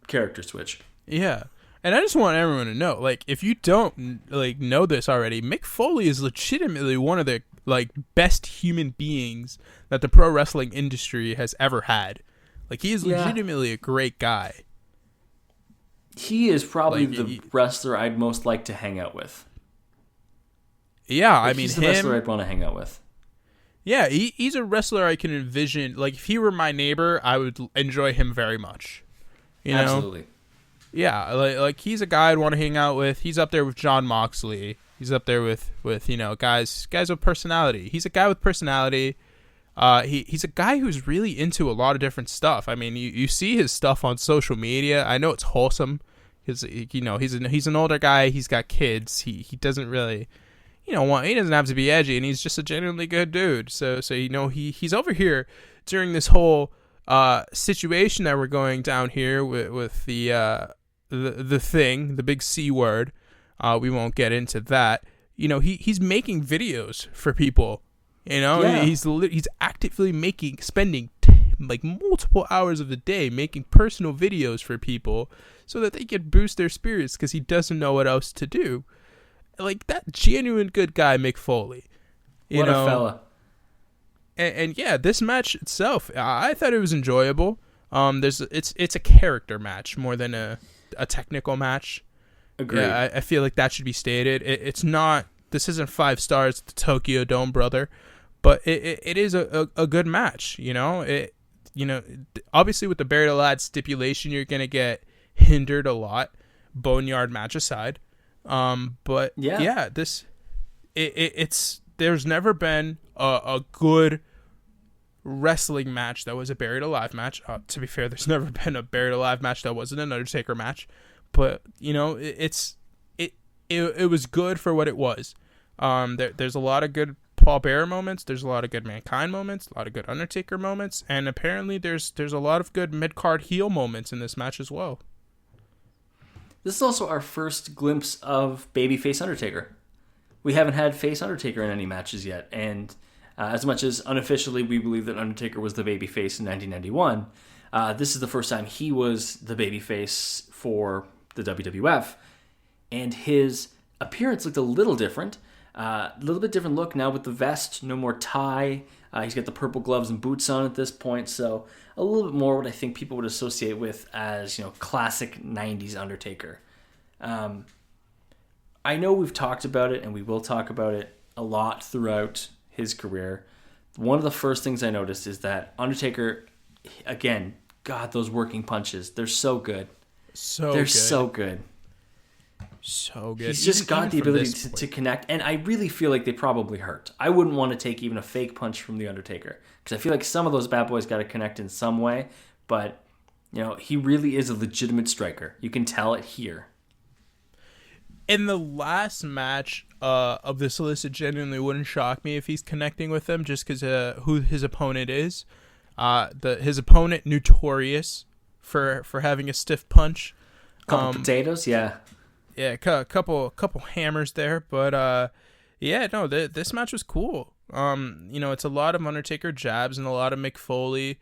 character switch. Yeah. And I just want everyone to know, like, if you don't, like, know this already, Mick Foley is legitimately one of the, like, best human beings that the pro wrestling industry has ever had. Like, he is legitimately a great guy. He is probably the wrestler I'd most like to hang out with. Yeah, I mean, he's the wrestler I'd want to hang out with. Yeah, he's a wrestler I can envision. Like, if he were my neighbor, I would enjoy him very much. Absolutely. Yeah, like he's a guy I'd want to hang out with. He's up there with John Moxley. He's up there with guys with personality. He's a guy with personality. He's a guy who's really into a lot of different stuff. I mean, you see his stuff on social media. I know it's wholesome because he's an older guy. He's got kids. He doesn't really he doesn't have to be edgy, and he's just a genuinely good dude. So he's over here during this whole situation that we're going down here with the thing, the big C word. We won't get into that. He's making videos for people. He's actively spending like multiple hours of the day making personal videos for people so that they can boost their spirits because he doesn't know what else to do. Like, that genuine good guy, Mick Foley. What a fella. And yeah, this match itself, I thought it was enjoyable. It's a character match more than a technical match. Agreed. Yeah, I feel like that should be stated. It's not. This isn't 5 stars at the Tokyo Dome, brother. But it is a good match. Obviously with the Buried Alive stipulation, you're gonna get hindered a lot. Boneyard match aside. But yeah, this it's there's never been a good wrestling match that was a buried alive match. To be fair, there's never been a buried alive match that wasn't an Undertaker match, but it was good for what it was. There's a lot of good Paul Bearer moments, there's a lot of good Mankind moments, a lot of good Undertaker moments, and apparently there's a lot of good mid-card heel moments in this match as well. This is also our first glimpse of babyface Undertaker. We haven't had face Undertaker in any matches yet, and as much as unofficially we believe that Undertaker was the babyface in 1991, this is the first time he was the babyface for the WWF, and his appearance looked a little different. A little bit different look now with the vest, no more tie. He's got the purple gloves and boots on at this point, so a little bit more what I think people would associate with as, classic 90s Undertaker. I know we've talked about it, and we will talk about it a lot throughout his career. One of the first things I noticed is that Undertaker, again, God, those working punches, they're so good. So good. So good. He's just got the ability to connect, and I really feel like they probably hurt. I wouldn't want to take even a fake punch from The Undertaker, because I feel like some of those bad boys got to connect in some way, but, he really is a legitimate striker. You can tell it here. In the last match of this list, it genuinely wouldn't shock me if he's connecting with them, just because who his opponent is. His opponent, notorious for having a stiff punch. Couple potatoes, yeah. Yeah, a couple hammers there, but this match was cool. It's a lot of Undertaker jabs and a lot of Mick Foley,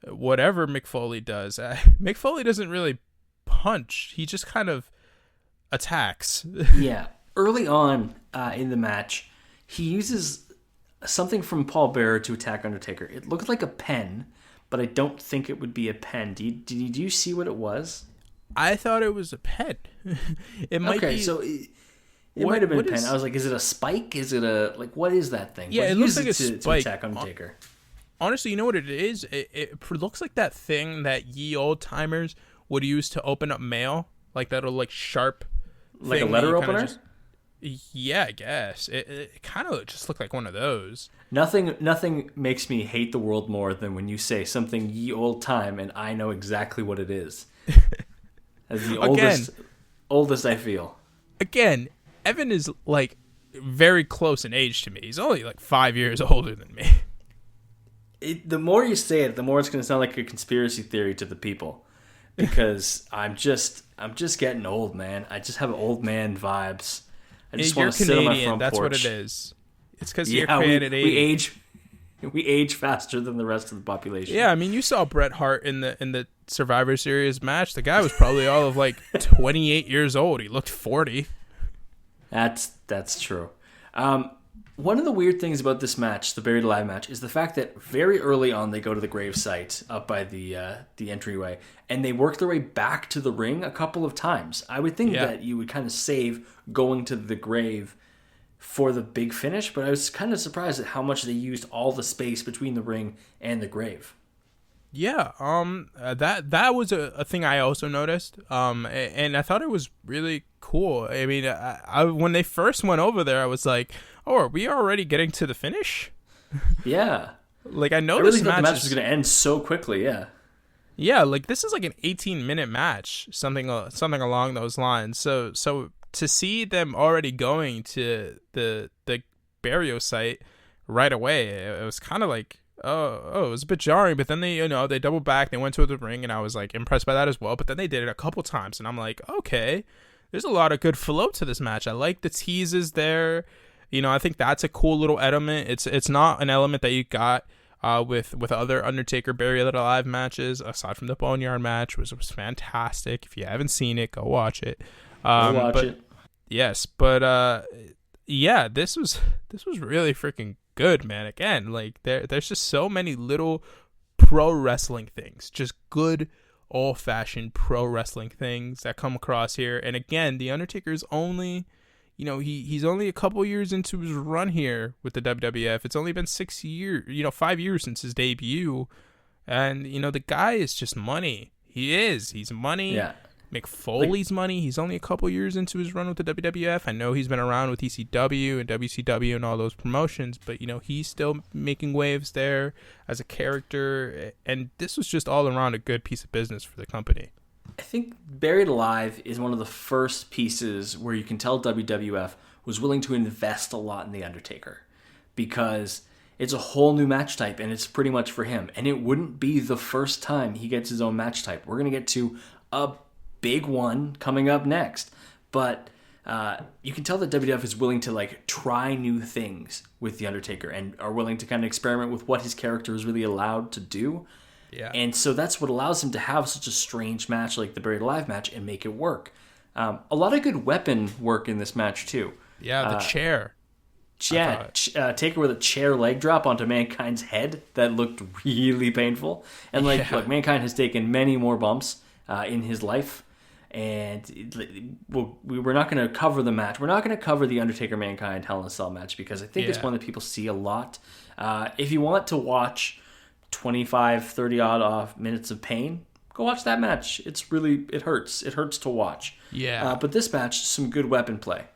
whatever Mick Foley does. Mick Foley doesn't really punch; he just kind of attacks. Yeah, early on in the match, he uses something from Paul Bearer to attack Undertaker. It looked like a pen, but I don't think it would be a pen. Did you see what it was? I thought it was a pen. It might be. So it might have been a pen. I was like, is it a spike? Is it what is that thing? Yeah, it looks like a spike. To attack Undertaker. Honestly, you know what it is? It looks like that thing that ye old timers would use to open up mail, like that little sharp, like a letter opener. Yeah, I guess it kind of just looked like one of those. Nothing makes me hate the world more than when you say something ye old time and I know exactly what it is. As the oldest I feel. Again, Evan is very close in age to me. He's only 5 years older than me. The more you say it, the more it's going to sound like a conspiracy theory to the people, because I'm just getting old, man. I just have old man vibes. I just want to sit on my front porch. That's what it is. It's because you're Canadian. We age faster than the rest of the population. Yeah, I mean, you saw Bret Hart in the Survivor Series match. The guy was probably all of 28 years old. He looked 40. That's true. One of the weird things about this match, the Buried Alive match, is the fact that very early on they go to the grave site up by the entryway, and they work their way back to the ring a couple of times. I would think that you would kind of save going to the grave for the big finish, but I was kind of surprised at how much they used all the space between the ring and the grave. Yeah, that was a thing I also noticed, and I thought it was really cool. I mean, I when they first went over there, I was like, "Oh, are we already getting to the finish?" Yeah, I know I really thought the match was going to end so quickly. Yeah, this is an 18-minute match, something along those lines. So to see them already going to the burial site right away, it was kind of it was a bit jarring, but then they doubled back, they went to the ring, and I was impressed by that as well. But then they did it a couple times, and I'm like, okay, there's a lot of good flow to this match. I like the teases there. I think that's a cool little element. It's not an element that you got with other Undertaker Buried Alive matches, aside from the Boneyard match, which was fantastic. If you haven't seen it, go watch it. Watch it. Yes, but this was really freaking good, man. Again, there's just so many little pro wrestling things, just good old-fashioned pro wrestling things that come across here. And again, the Undertaker's only, he's only a couple years into his run here with the WWF. It's only been 6 years, 5 years since his debut, and the guy is just money. He's money. Yeah. Mick Foley's money. He's only a couple years into his run with the WWF. I know he's been around with ECW and WCW and all those promotions, but, he's still making waves there as a character. And this was just all around a good piece of business for the company. I think Buried Alive is one of the first pieces where you can tell WWF was willing to invest a lot in The Undertaker, because it's a whole new match type, and it's pretty much for him. And it wouldn't be the first time he gets his own match type. We're going to get to a big one coming up next. But you can tell that WWF is willing to try new things with The Undertaker and are willing to kind of experiment with what his character is really allowed to do. Yeah. And so that's what allows him to have such a strange match like the Buried Alive match and make it work. A lot of good weapon work in this match too. Yeah, the chair. Yeah, Taker with a chair leg drop onto Mankind's head that looked really painful. And look, Mankind has taken many more bumps in his life, and we're not going to cover the match. We're not going to cover the Undertaker Mankind Hell in a Cell match because I think it's one that people see a lot. If you want to watch 25, 30 odd minutes of pain, go watch that match. It hurts. It hurts to watch. Yeah. But this match, some good weapon play.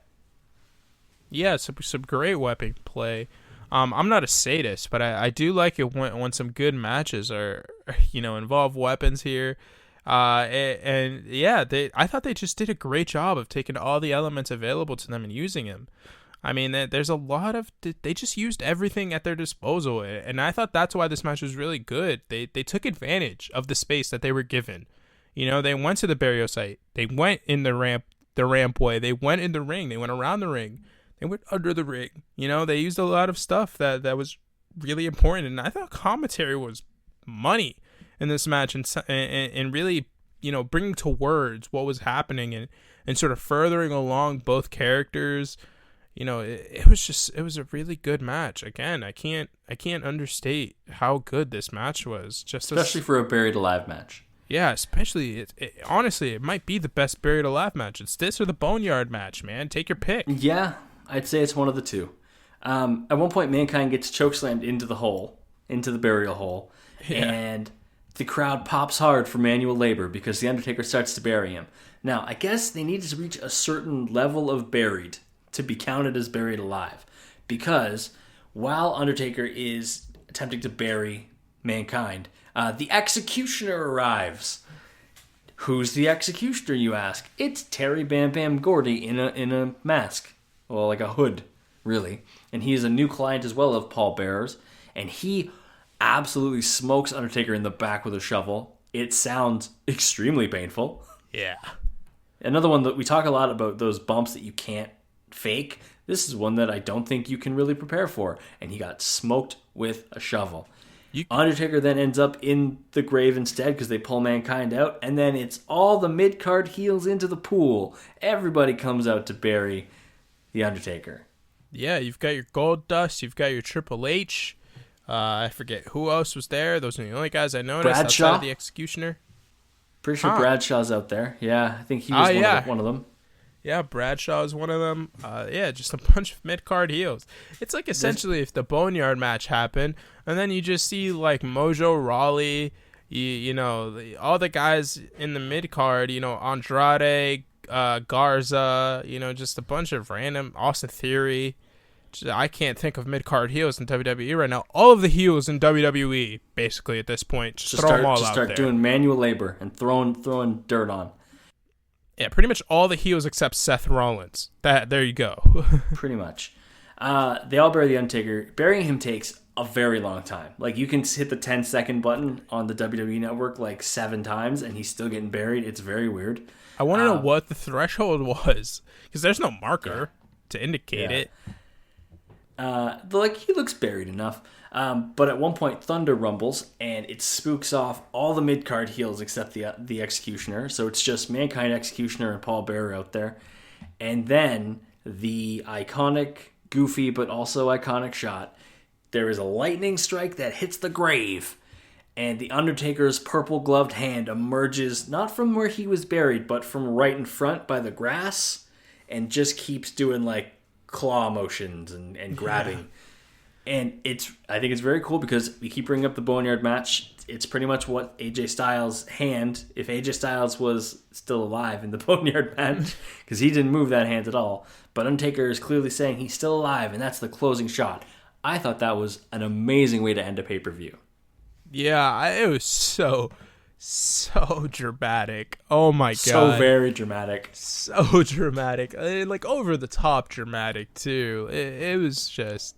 Yeah, some great weapon play. I'm not a sadist, but I do like it when some good matches are involve weapons here. I thought they just did a great job of taking all the elements available to them and using them. I mean, there's a lot of they just used everything at their disposal, and I thought that's why this match was really good. They took advantage of the space that they were given. They went to the burial site. They went in the rampway. They went in the ring. They went around the ring. They went under the ring. They used a lot of stuff that was really important. And I thought commentary was money in this match and really, bringing to words what was happening and sort of furthering along both characters. It was a really good match. Again, I can't understate how good this match was. Especially for a Buried Alive match. Yeah, especially, honestly, it might be the best Buried Alive match. It's this or the Boneyard match, man. Take your pick. Yeah, I'd say it's one of the two. At one point, Mankind gets chokeslammed into the burial hole, and the crowd pops hard for manual labor because the Undertaker starts to bury him. Now, I guess they needed to reach a certain level of buried to be counted as Buried Alive, because while Undertaker is attempting to bury Mankind, the Executioner arrives. Who's the Executioner, you ask? It's Terry Bam Bam Gordy in a mask. Well, like a hood, really. And he is a new client as well of Paul Bearer's. And he absolutely smokes Undertaker in the back with a shovel. It sounds extremely painful. Yeah. Another one that we talk a lot about, those bumps that you can't fake. This is one that I don't think you can really prepare for. And he got smoked with a shovel. Undertaker then ends up in the grave instead because they pull Mankind out. And then it's all the mid-card heels into the pool. Everybody comes out to bury the Undertaker. Yeah, you've got your Gold Dust. You've got your Triple H. I forget who else was there. Those are the only guys I noticed outside of the Executioner. Pretty sure Bradshaw's out there. Yeah, I think he was one of them. Yeah, Bradshaw is one of them. Just a bunch of mid-card heels. It's like essentially if the Boneyard match happened, and then you just see like Mojo Rawley, all the guys in the mid-card, Andrade, Garza, just a bunch of random Austin Theory. I can't think of mid-card heels in WWE right now. All of the heels in WWE, basically, at this point. Just throw them all out there. Start doing manual labor and throwing dirt on. Yeah, pretty much all the heels except Seth Rollins. There you go. Pretty much. They all bury the Undertaker. Burying him takes a very long time. Like, you can hit the 10-second button on the WWE Network like 7 times, and he's still getting buried. It's very weird. I want to know what the threshold was, because there's no marker to indicate it. He looks buried enough. But at one point, Thunder rumbles, and it spooks off all the mid-card heels except the Executioner. So it's just Mankind, Executioner, and Paul Bearer out there. And then the iconic, goofy, but also iconic shot. There is a lightning strike that hits the grave, and the Undertaker's purple-gloved hand emerges not from where he was buried, but from right in front by the grass, and just keeps doing, claw motions and grabbing. And I think it's very cool because we keep bringing up the Boneyard match. It's pretty much what AJ Styles' hand, if AJ Styles was still alive in the Boneyard match, because he didn't move that hand at all. But Undertaker is clearly saying he's still alive, and that's the closing shot. I thought that was an amazing way to end a pay-per-view. Yeah, it was so dramatic. Oh my god. So very dramatic. So dramatic. Like over the top dramatic too. It was just...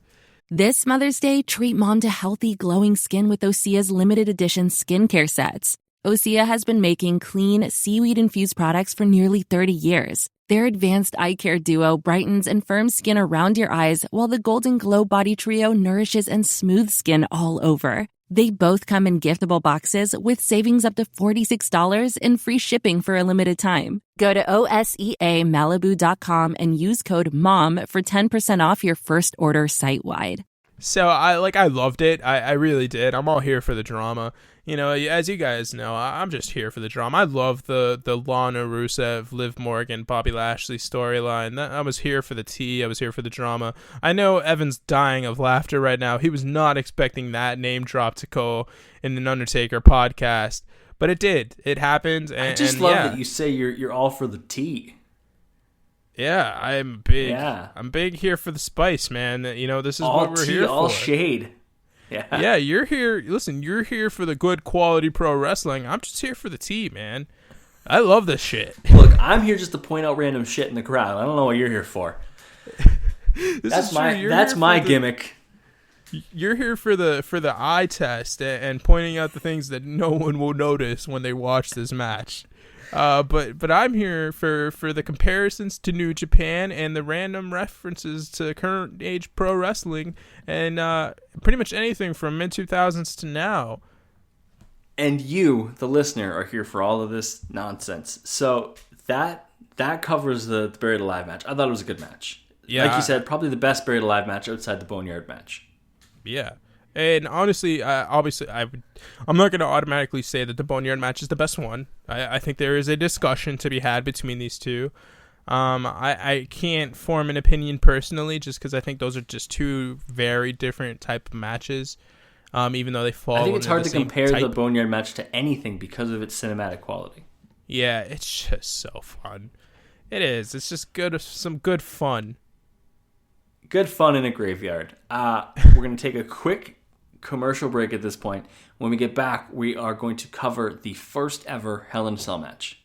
This Mother's Day, treat mom to healthy, glowing skin with Osea's limited edition skincare sets. Osea has been making clean, seaweed-infused products for nearly 30 years. Their advanced eye care duo brightens and firms skin around your eyes, while the Golden Glow Body Trio nourishes and smooths skin all over. They both come in giftable boxes with savings up to $46 and free shipping for a limited time. Go to OSEAMalibu.com and use code MOM for 10% off your first order site-wide. So I loved it. I really did. I'm all here for the drama. You know, as you guys know, I'm just here for the drama. I love the Lana Rusev, Liv Morgan, Bobby Lashley storyline. I was here for the tea. I was here for the drama. I know Evan's dying of laughter right now. He was not expecting that name drop to go in an Undertaker podcast, but it did. It happened. And, I just love that you say you're all for the tea. Yeah, I'm big. Yeah. I'm big here for the spice, man. You know, this is all what we're tea, here for. All shade. Yeah. Yeah, you're here. Listen, you're here for the good quality pro wrestling. I'm just here for the tea, man. I love this shit. Look, I'm here just to point out random shit in the crowd. I don't know what you're here for. That's my gimmick. You're here for the eye test and pointing out the things that no one will notice when they watch this match. But I'm here for the comparisons to New Japan and the random references to current age pro wrestling and pretty much anything from mid-2000s to now. And you, the listener, are here for all of this nonsense. So that covers the Buried Alive match. I thought it was a good match. Yeah, like you said, probably the best Buried Alive match outside the Boneyard match. Yeah. And honestly, obviously, I'm not going to automatically say that the Boneyard match is the best one. I think there is a discussion to be had between these two. I can't form an opinion personally just because I think those are just two very different type of matches, even though they fall. I think it's hard to compare type. the Boneyard match to anything because of its cinematic quality. Yeah, it's just so fun. It is. It's just some good fun. Good fun in a graveyard. We're going to take a quick commercial break at this point. When we get back, we are going to cover the first ever Hell in a Cell match.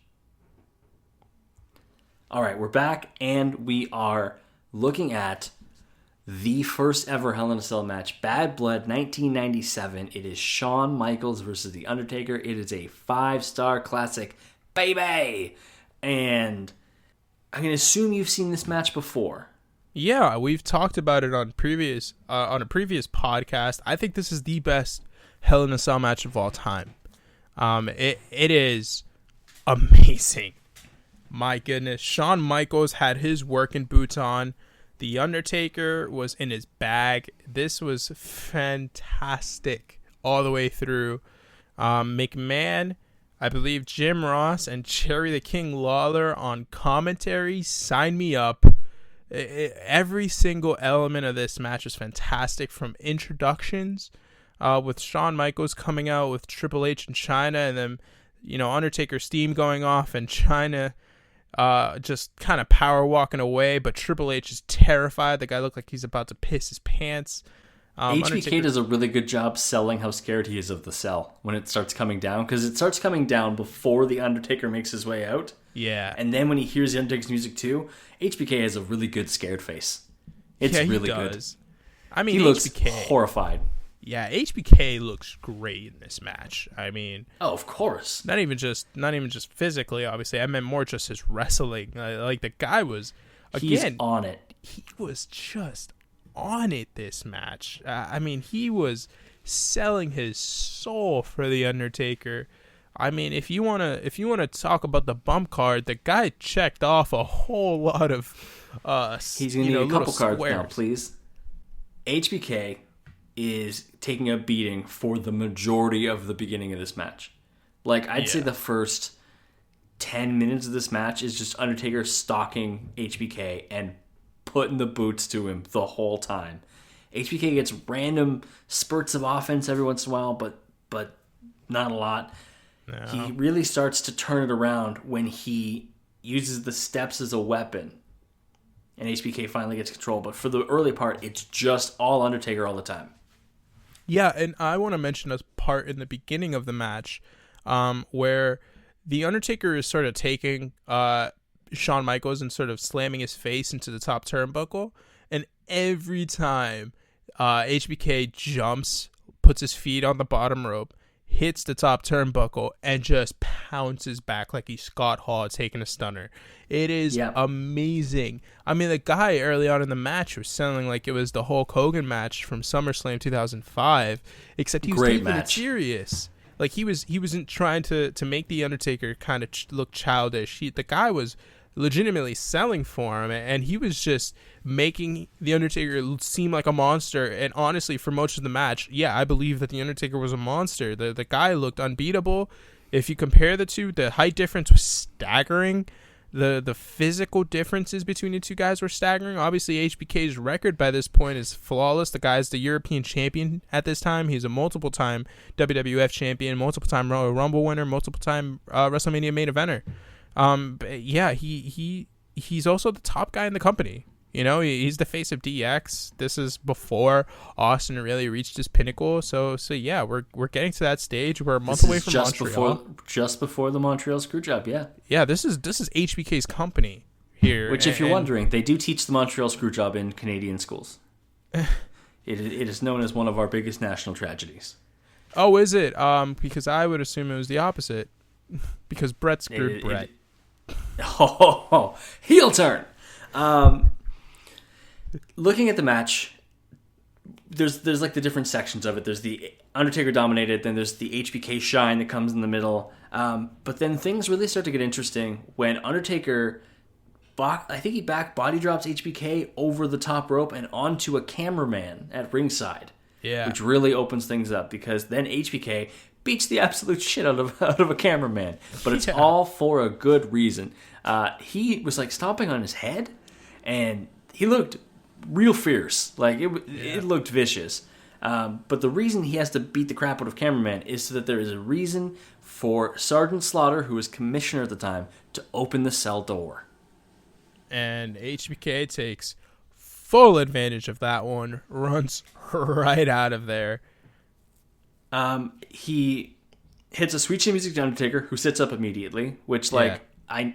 All right, we're back, and we are looking at the first ever Hell in a Cell match, Bad Blood 1997. It is Shawn Michaels versus The Undertaker. It is a 5-star classic, baby! And I'm going to assume you've seen this match before. Yeah, we've talked about it on a previous podcast. I think this is the best Hell in a Cell match of all time. It is amazing. My goodness, Shawn Michaels had his working boots on. The Undertaker was in his bag. This was fantastic all the way through. McMahon, I believe Jim Ross and Cherry the King Lawler on commentary. Sign me up. Every single element of this match was fantastic, from introductions with Shawn Michaels coming out with Triple H in China, and then Undertaker's steam going off and China just kind of power walking away, but Triple H is terrified. The guy looked like he's about to piss his pants. HBK does a really good job selling how scared he is of the cell when it starts coming down, because it starts coming down before the Undertaker makes his way out. Yeah. And then when he hears the Undertaker's music too, HBK has a really good scared face. It's really good. I mean, he looks HBK, horrified. Yeah, HBK looks great in this match. I mean, oh, of course. Not even just physically, obviously. I meant more just his wrestling. Like the guy was, again, he's on it. He was just on it this match. I mean, he was selling his soul for the Undertaker. I mean, if you wanna talk about the bump card, the guy checked off a whole lot of he's gonna need a couple cards squares. now, please. HBK is taking a beating for the majority of the beginning of this match. Like, I'd say the first 10 minutes of this match is just Undertaker stalking HBK and putting the boots to him the whole time. HBK gets random spurts of offense every once in a while, but not a lot. No. He really starts to turn it around when he uses the steps as a weapon. And HBK finally gets control. But for the early part, it's just all Undertaker all the time. Yeah, and I want to mention a part in the beginning of the match where the Undertaker is sort of taking Shawn Michaels and sort of slamming his face into the top turnbuckle. And every time HBK jumps, puts his feet on the bottom rope, hits the top turnbuckle, and just pounces back like he's Scott Hall taking a stunner. It is amazing. I mean, the guy early on in the match was sounding like it was the Hulk Hogan match from SummerSlam 2005, except he was taking it serious. Like he wasn't trying to make the Undertaker kind of look childish. The guy was legitimately selling for him, and he was just making the Undertaker seem like a monster. And honestly, for most of the match, I believe that the Undertaker was a monster. The guy looked unbeatable. If you compare the two, the height difference was staggering. The physical differences between the two guys were staggering. Obviously, HBK's record by this point is flawless. The guy's the European champion at this time. He's a multiple-time WWF champion, multiple-time Royal Rumble winner, multiple-time WrestleMania main eventer. But yeah, he's also the top guy in the company. You know, he's the face of DX. This is before Austin really reached his pinnacle. So yeah, we're getting to that stage. We're a month away from Montreal. Just before the Montreal Screwjob, yeah. Yeah, this is HBK's company here. Which, if you're wondering, they do teach the Montreal Screwjob in Canadian schools. It is known as one of our biggest national tragedies. Oh, is it? Because I would assume it was the opposite. Because Brett screwed Brett. Heel turn. Looking at the match, there's like the different sections of it. There's the Undertaker dominated, then there's the HBK shine that comes in the middle. But then things really start to get interesting when Undertaker, I think he back body drops HBK over the top rope and onto a cameraman at ringside. Yeah, which really opens things up because then HBK beats the absolute shit out of a cameraman, but it's all for a good reason. He was like stomping on his head, and he looked real fierce. Like it looked vicious. But the reason he has to beat the crap out of cameraman is so that there is a reason for Sergeant Slaughter, who was commissioner at the time, to open the cell door. And HBK takes full advantage of that one, runs right out of there. He hits a sweet chin music to Undertaker, who sits up immediately, which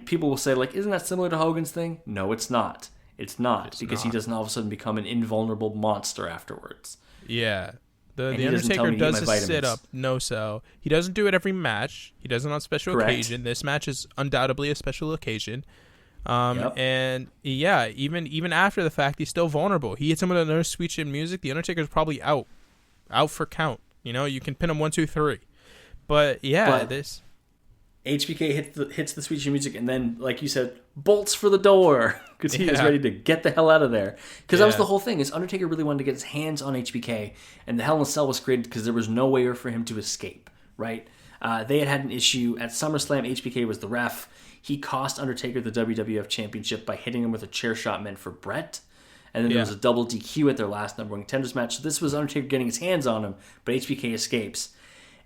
people will say, like, isn't that similar to Hogan's thing? No, it's not. It's not, because he doesn't all of a sudden become an invulnerable monster afterwards. Yeah. The Undertaker does his sit-up, no sell. He doesn't do it every match. He does it on special occasion. This match is undoubtedly a special occasion. And yeah, even after the fact, he's still vulnerable. He hits him with another sweet chin music. The Undertaker's probably out for count. You know, you can pin him 1, 2, 3. But yeah, this HBK hits the sweet chin music, and then, like you said, bolts for the door because he is ready to get the hell out of there. Because that was the whole thing. Is Undertaker really wanted to get his hands on HBK, and the Hell in a Cell was created because there was no way for him to escape. Right? They had an issue at SummerSlam. HBK was the ref. He cost Undertaker the WWF Championship by hitting him with a chair shot meant for Brett. And then there was a double DQ at their last number one contenders match. So this was Undertaker getting his hands on him, but HBK escapes.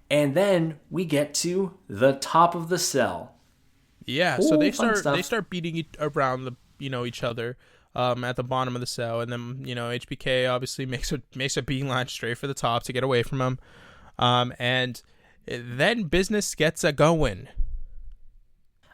And then we get to the top of the cell. Yeah, so they start beating around each other at the bottom of the cell, and then HBK obviously makes a beeline straight for the top to get away from him, and then business gets a going.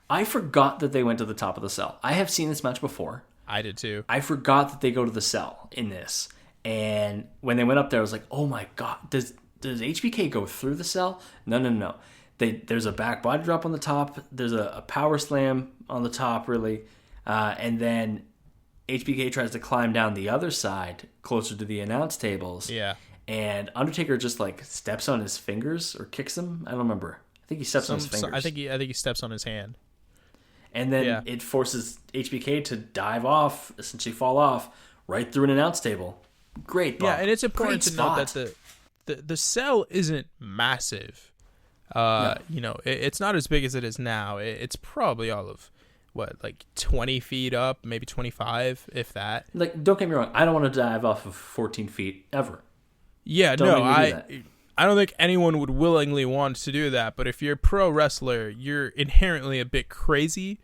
I forgot that they went to the top of the cell. I have seen this match before. I did too. I forgot that they go to the cell in this. And when they went up there, I was like, oh my God, does HBK go through the cell? No. There's a back body drop on the top. There's a power slam on the top, really. And then HBK tries to climb down the other side, closer to the announce tables. Yeah. And Undertaker just like steps on his fingers or kicks him. I don't remember. I think he steps on his fingers. I think he steps on his hand. And then it forces HBK to dive off, essentially fall off, right through an announce table. Great bump. Yeah, and it's important to note that the cell isn't massive. No. It's not as big as it is now. It's probably all of like 20 feet up, maybe 25, if that. Like, don't get me wrong, I don't want to dive off of 14 feet ever. Yeah, Don't no, make me do that. I don't think anyone would willingly want to do that, but if you're a pro wrestler, you're inherently a bit crazy.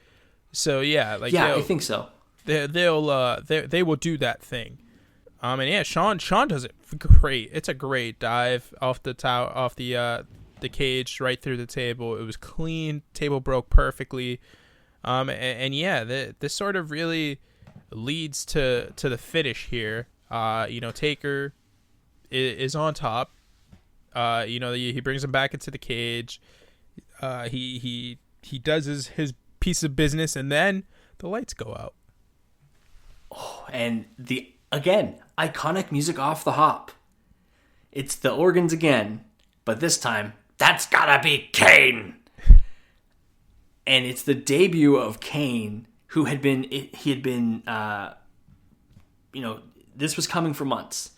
So yeah, like I think so. They will do that thing. And yeah, Sean does it great. It's a great dive off the cage right through the table. It was clean. Table broke perfectly. And yeah, this sort of really leads to the finish here. Taker is on top. He brings him back into the cage. He does his piece of business, and then the lights go out. Oh, and again, iconic music off the hop. It's the organs again, but this time, that's gotta be Kane. And it's the debut of Kane, who this was coming for months.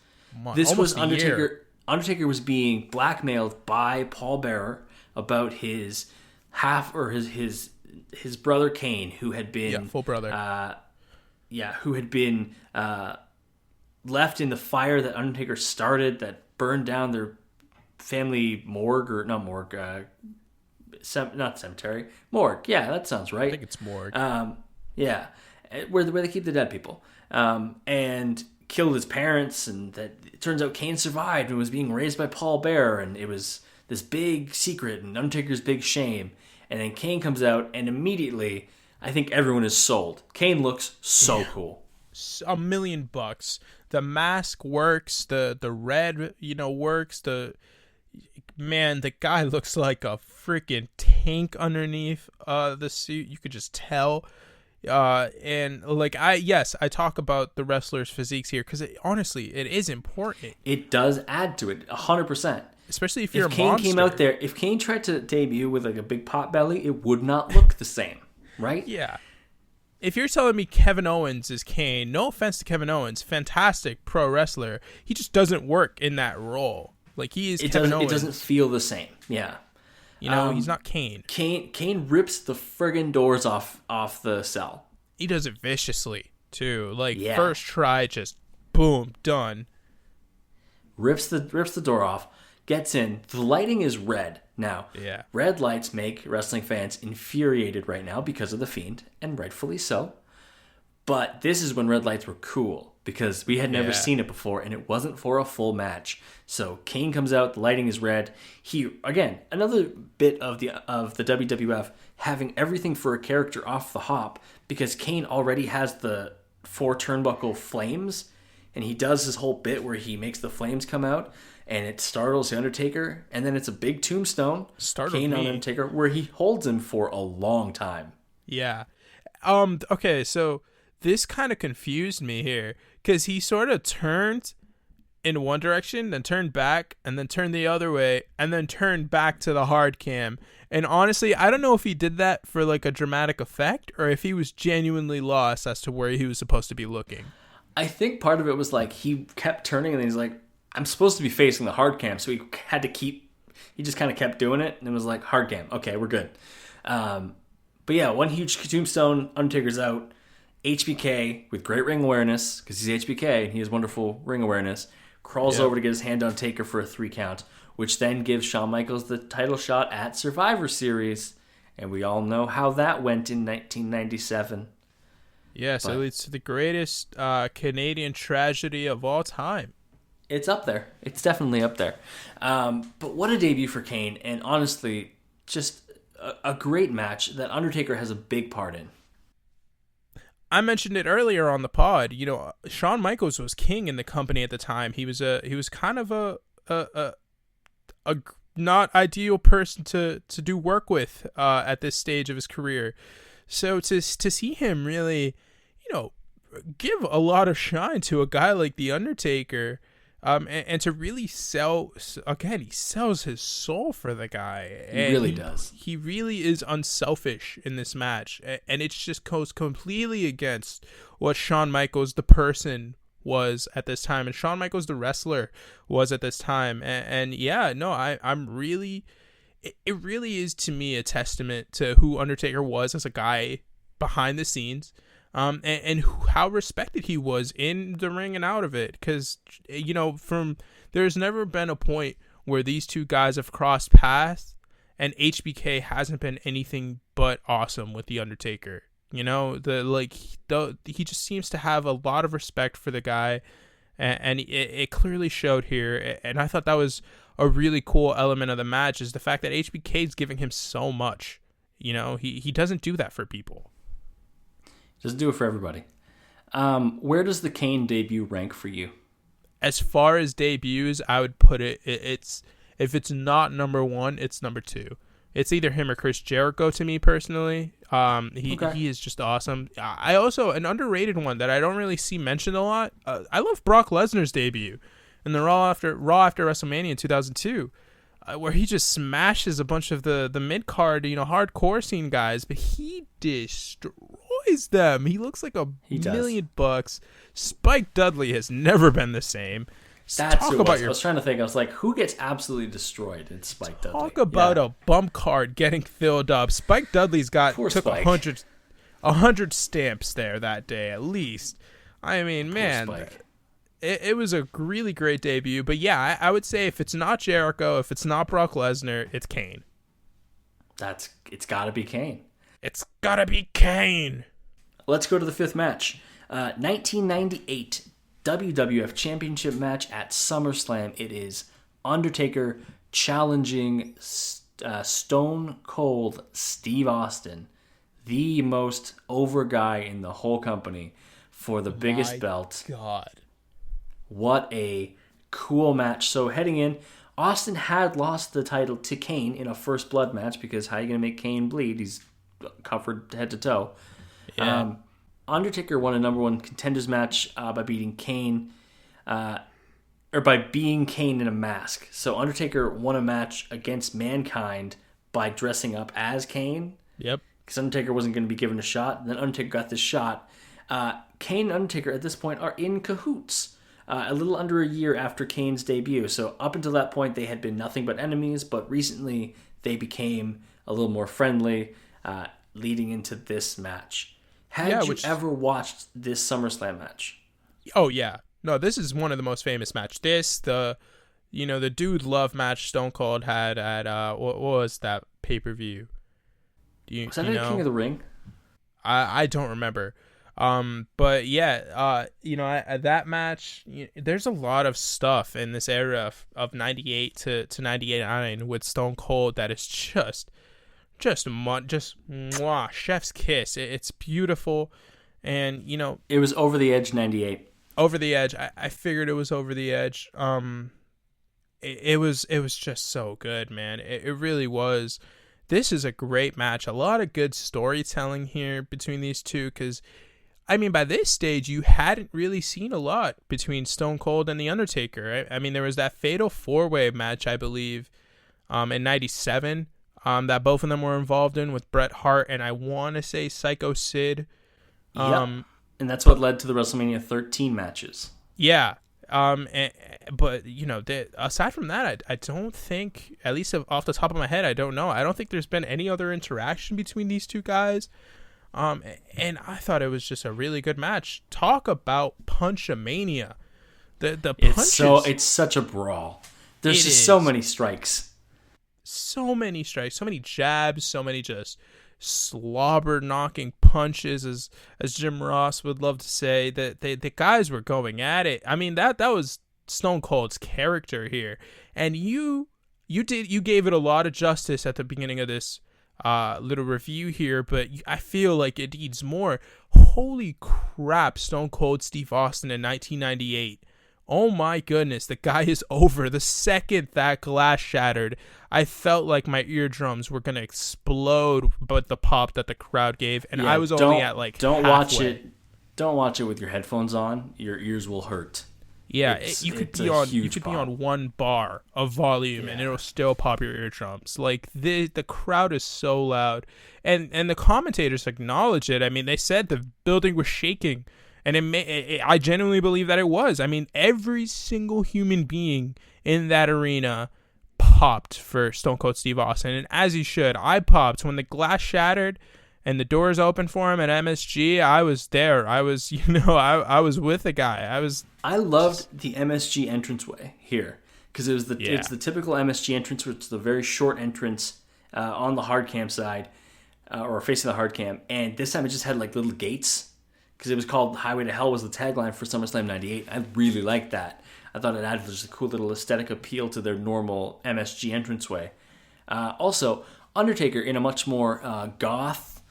This was Undertaker. Year. Undertaker was being blackmailed by Paul Bearer about his his brother Kane, who had been full brother. Who had been left in the fire that Undertaker started that burned down their family morgue, or not morgue, not cemetery, morgue. Yeah, that sounds right. I think it's morgue. Where they keep the dead people. And killed his parents, and that it turns out Kane survived and was being raised by Paul Bearer, and it was this big secret and Undertaker's big shame. And then Kane comes out, and immediately I think everyone is sold. Kane looks so cool. $1 million. The mask works. The red, works. The guy looks like a freaking tank underneath the suit. You could just tell. And like I talk about the wrestlers' physiques here because honestly, it is important. It does add to it 100%. Especially if you're Kane monster. Came out there, if Kane tried to debut with like a big pot belly, it would not look the same, right? Yeah. If you're telling me Kevin Owens is Kane, no offense to Kevin Owens, fantastic pro wrestler, he just doesn't work in that role. Like he is Kevin Owens. It doesn't feel the same. Yeah. He's not Kane. Kane rips the friggin' doors off the cell. He does it viciously too. Like first try, just boom, done. Rips the door off. Gets in. The lighting is red now. Yeah. Red lights make wrestling fans infuriated right now because of The Fiend, and rightfully so. But this is when red lights were cool because we had never seen it before, and it wasn't for a full match. So Kane comes out. The lighting is red. Again, another bit of the WWF having everything for a character off the hop because Kane already has the 4 turnbuckle flames, and he does his whole bit where he makes the flames come out. And it startles the Undertaker, and then it's a big tombstone. Kane on Undertaker, where he holds him for a long time. Yeah. Okay, so this kind of confused me here, because he sort of turned in one direction, then turned back, and then turned the other way, and then turned back to the hard cam. And honestly, I don't know if he did that for like a dramatic effect, or if he was genuinely lost as to where he was supposed to be looking. I think part of it was like he kept turning, and then he's like, I'm supposed to be facing the hard cam, so he just kind of kept doing it, and it was like, hard cam, okay, we're good. But yeah, one huge tombstone, Undertaker's out, HBK, with great ring awareness, because he's HBK, and he has wonderful ring awareness, crawls over to get his hand on Taker for a 3 count, which then gives Shawn Michaels the title shot at Survivor Series, and we all know how that went in 1997. Yeah, so it leads to the greatest Canadian tragedy of all time. It's up there. It's definitely up there. But what a debut for Kane, and honestly, just a great match that Undertaker has a big part in. I mentioned it earlier on the pod. Shawn Michaels was king in the company at the time. He was kind of a not ideal person to do work with at this stage of his career. So to see him really, give a lot of shine to a guy like the Undertaker. And to really sell, again, he sells his soul for the guy. He really does. He really is unselfish in this match. And it just goes completely against what Shawn Michaels, the person, was at this time. And Shawn Michaels, the wrestler, was at this time. I'm really, it really is to me a testament to who Undertaker was as a guy behind the scenes, and how respected he was in the ring and out of it. Because, there's never been a point where these two guys have crossed paths and HBK hasn't been anything but awesome with The Undertaker. He just seems to have a lot of respect for the guy, and it clearly showed here. And I thought that was a really cool element of the match, is the fact that HBK is giving him so much. He doesn't do that for people. Doesn't do it for everybody. Where does the Kane debut rank for you? As far as debuts, I would put it's if it's not number one, it's number two. It's either him or Chris Jericho to me personally. He is just awesome. I also, an underrated one that I don't really see mentioned a lot. I love Brock Lesnar's debut in the Raw after WrestleMania in 2002, where he just smashes a bunch of the mid card, hardcore scene guys, but he destroys them. He looks like $1 million. Spike Dudley has never been the same. That's who it was. I was trying to think. I was like, who gets absolutely destroyed in Spike Dudley? Talk about a bump card getting filled up. Spike Dudley's took 100 stamps there that day at least. I mean, man, it was a really great debut. But yeah, I would say if it's not Jericho, if it's not Brock Lesnar, it's Kane. It's got to be Kane. It's got to be Kane. Let's go to the fifth match. 1998 WWF Championship match at SummerSlam. It is Undertaker challenging Stone Cold Steve Austin, the most over guy in the whole company, for the biggest belt. God. What a cool match. So heading in, Austin had lost the title to Kane in a First Blood match, because how are you going to make Kane bleed? He's covered head to toe. Yeah. Undertaker won a number one contenders match by beating Kane, or by being Kane in a mask. So Undertaker won a match against Mankind by dressing up as Kane. Yep. Because Undertaker wasn't going to be given a shot. And then Undertaker got this shot. Kane and Undertaker at this point are in cahoots. A little under a year after Kane's debut. So up until that point, they had been nothing but enemies. But recently, they became a little more friendly, leading into this match. Had you ever watched this SummerSlam match? Oh, yeah. No, this is one of the most famous matches. The Dude Love match Stone Cold had at, what was that pay-per-view? Was that at King of the Ring? I don't remember. But yeah, at that match, there's a lot of stuff in this era of 98 to 99 with Stone Cold that is just mwah, chef's kiss. It's beautiful. And it was over the edge. 98 over the edge. I figured it was over the edge. It was just so good, man. It really was. This is a great match. A lot of good storytelling here between these two, because I mean, by this stage, you hadn't really seen a lot between Stone Cold and The Undertaker. I mean, there was that fatal four-way match, I believe, in 97, that both of them were involved in with Bret Hart and I want to say Psycho Sid. And that's what led to the WrestleMania 13 matches. Yeah. But, aside from that, I don't think, at least off the top of my head, I don't know. I don't think there's been any other interaction between these two guys. And I thought it was just a really good match. Talk about Punch-a-mania. The punches. It's such a brawl. There's just so many strikes. So many strikes, so many jabs, so many just slobber knocking punches, as Jim Ross would love to say. That the guys were going at it. I mean, that was Stone Cold's character here. And you gave it a lot of justice at the beginning of this little review here, but I feel like it needs more. Holy crap, Stone Cold Steve Austin in 1998. Oh my goodness, the guy is over. The second that glass shattered, I felt like my eardrums were going to explode, but the pop that the crowd gave, and I was only at like Don't halfway. watch it with your headphones on. Your ears will hurt. Yeah, you could be on one bar of volume and it'll still pop your eardrums. Like the crowd is so loud, and the commentators acknowledge it. I mean, they said the building was shaking, and I genuinely believe that it was. I mean, every single human being in that arena popped for Stone Cold Steve Austin, and as he should. I popped when the glass shattered. and the doors open for him at MSG, I was there. I was, I was with the guy. I loved the MSG entranceway here because it's the typical MSG entrance, which is the very short entrance on the hard cam side or facing the hard cam, and this time it just had like little gates because it was called "Highway to Hell" was the tagline for SummerSlam '98. I really liked that. I thought it added just a cool little aesthetic appeal to their normal MSG entranceway. Also, Undertaker in a much more goth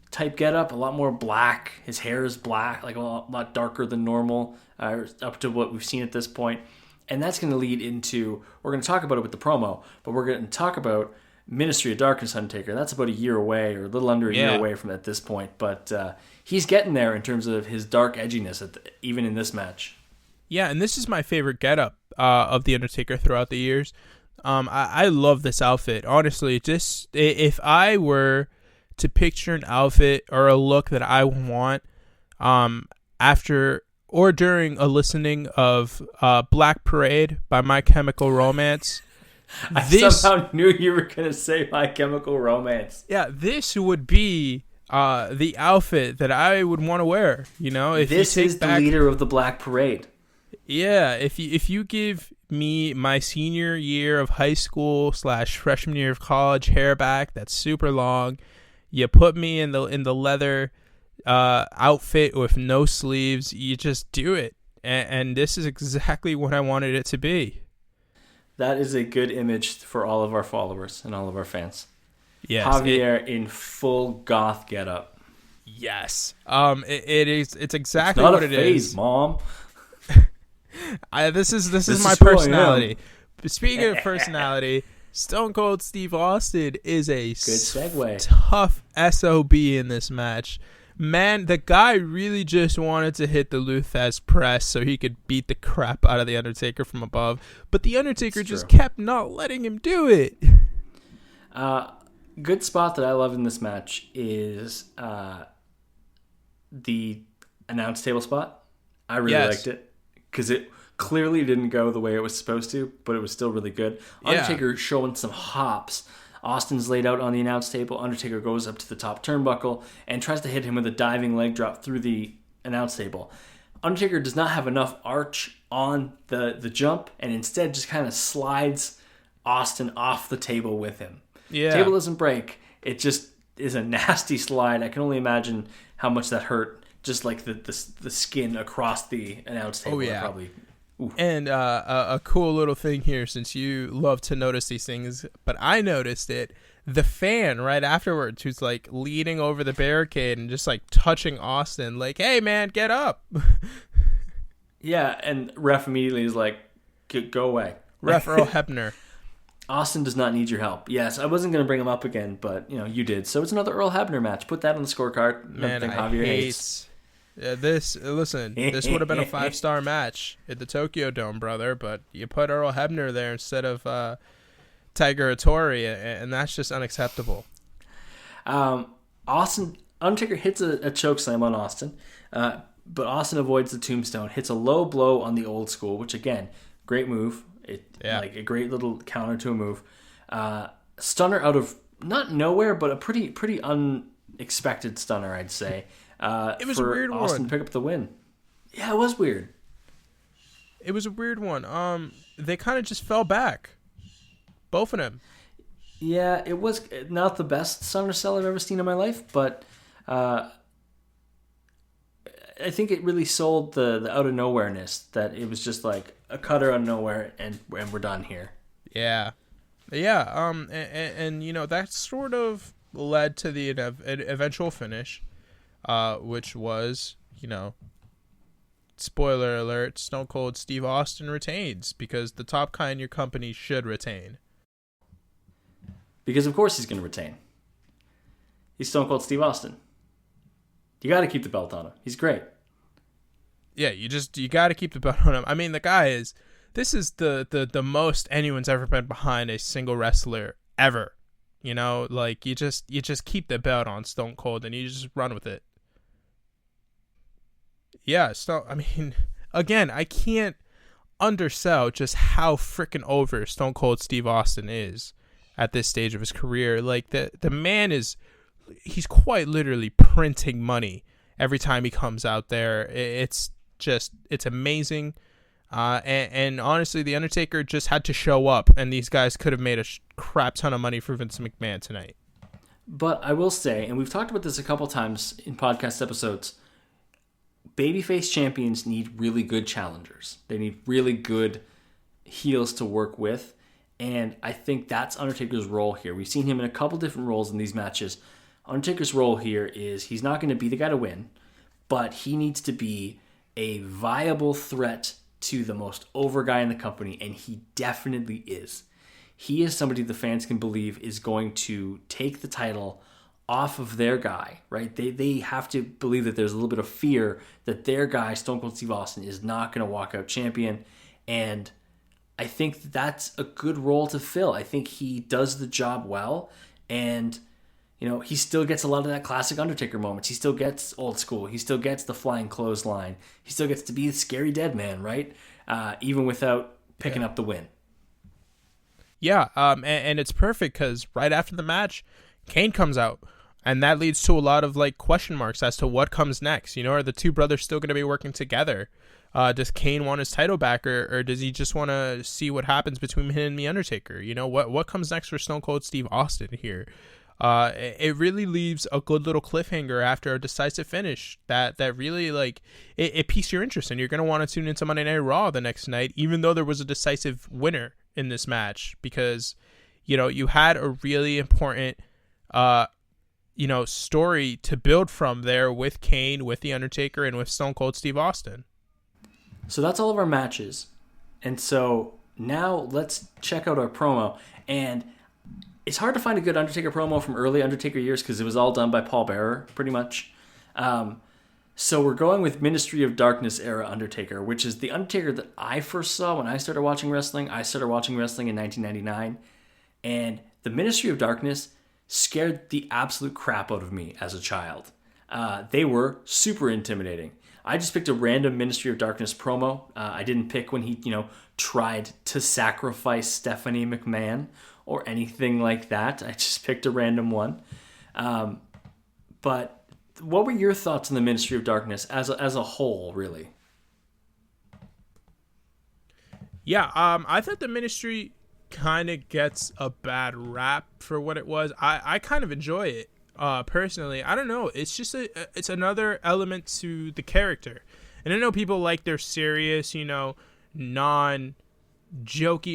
type getup, a lot more black. His hair is black, like a lot darker than normal, up to what we've seen at this point. And that's going to lead into, we're going to talk about it with the promo, but we're going to talk about Ministry of Darkness Undertaker. That's about a year away, or a little under a year away from at this point. But he's getting there in terms of his dark edginess, even in this match. Yeah, and this is my favorite getup of the Undertaker throughout the years. I love this outfit. Honestly, just if I were to picture an outfit or a look that I want after or during a listening of Black Parade by My Chemical Romance. I somehow knew you were going to say My Chemical Romance. Yeah, this would be the outfit that I would want to wear. If this is the leader of the Black Parade. Yeah, if you give me my senior year of high school / freshman year of college hair back that's super long, you put me in the leather outfit with no sleeves, you just do it, and this is exactly what I wanted it to be. That is a good image for all of our followers and all of our fans. Yes, Javier in full goth getup. Yes, it's exactly what it phase, is, Mom. This is my personality. Speaking of personality, Stone Cold Steve Austin is a good segue. Tough SOB in this match. Man, the guy really just wanted to hit the Luthez press so he could beat the crap out of the Undertaker from above, but the Undertaker just kept not letting him do it. Good spot that I love in this match is the announce table spot. I really liked it because it clearly didn't go the way it was supposed to, but it was still really good. Undertaker showing some hops. Austin's laid out on the announce table. Undertaker goes up to the top turnbuckle and tries to hit him with a diving leg drop through the announce table. Undertaker does not have enough arch on the jump and instead just kind of slides Austin off the table with him. Yeah. Table doesn't break. It just is a nasty slide. I can only imagine how much that hurt. Just like the skin across the announce table. Oh, yeah. Probably. Oof. And a cool little thing here, since you love to notice these things, but I noticed it. The fan right afterwards, who's like leaning over the barricade and just like touching Austin, like, "Hey man, get up!" Yeah, and ref immediately is like, "Go away." Ref Earl Hebner. Austin does not need your help. Yes, I wasn't going to bring him up again, but you did. So it's another Earl Hebner match. Put that on the scorecard. Man, I hate. This would have been a 5-star match at the Tokyo Dome, brother, but you put Earl Hebner there instead of Tiger Hattori, and that's just unacceptable. Undertaker hits a chokeslam on Austin, but Austin avoids the tombstone, hits a low blow on the Old School, which again, great move. Like a great little counter to a move. Stunner out of not nowhere, but a pretty unexpected stunner, I'd say. It was for a weird Austin one. to pick up the win. Yeah, it was weird. It was a weird one. They kind of just fell back, both of them. Yeah, it was not the best stunner cell I've ever seen in my life, but I think it really sold the out of nowhereness, that it was just like a cutter out of nowhere and we're done here. Yeah. And that sort of led to the eventual finish. Which was, spoiler alert, Stone Cold Steve Austin retains, because the top guy in your company should retain. Because of course he's going to retain. He's Stone Cold Steve Austin. You got to keep the belt on him. He's great. Yeah, you got to keep the belt on him. I mean, this is the most anyone's ever been behind a single wrestler ever. You just keep the belt on Stone Cold and you just run with it. Yeah, again, I can't undersell just how freaking over Stone Cold Steve Austin is at this stage of his career. Like, the man is quite literally printing money every time he comes out there. It's amazing. And honestly, The Undertaker just had to show up, and these guys could have made a crap ton of money for Vince McMahon tonight. But I will say, and we've talked about this a couple times in podcast episodes, babyface champions need really good challengers. They need really good heels to work with. And I think that's Undertaker's role here. We've seen him in a couple different roles in these matches. Undertaker's role here is he's not going to be the guy to win, but he needs to be a viable threat to the most over guy in the company, and he definitely is. He is somebody the fans can believe is going to take the title off of their guy, right? They have to believe that there's a little bit of fear that their guy, Stone Cold Steve Austin, is not going to walk out champion, and I think that's a good role to fill. I think he does the job well, and he still gets a lot of that classic Undertaker moments. He still gets old school. He still gets the flying clothesline. He still gets to be the scary dead man, right? Even without picking up the win. Yeah, and it's perfect because right after the match, Kane comes out, and that leads to a lot of question marks as to what comes next. Are the two brothers still going to be working together? Does Kane want his title back, or does he just want to see what happens between him and The Undertaker? What comes next for Stone Cold Steve Austin here? It really leaves a good little cliffhanger after a decisive finish that really it piques your interest, and you're going to want to tune into Monday Night Raw the next night, even though there was a decisive winner in this match, because you had a really important story to build from there with Kane, with The Undertaker, and with Stone Cold Steve Austin. So that's all of our matches, and so now let's check out our promo. And it's hard to find a good Undertaker promo from early Undertaker years because it was all done by Paul Bearer, pretty much. So we're going with Ministry of Darkness era Undertaker, which is the Undertaker that I first saw when I started watching wrestling. I started watching wrestling in 1999, and the Ministry of Darkness scared the absolute crap out of me as a child. They were super intimidating. I just picked a random Ministry of Darkness promo. I didn't pick when he, tried to sacrifice Stephanie McMahon or anything like that. I just picked a random one. But what were your thoughts on the Ministry of Darkness as a whole, really? Yeah, I thought the Ministry kind of gets a bad rap for what it was. I kind of enjoy it. Personally, I don't know. It's just it's another element to the character, and I know people like their serious, non-jokey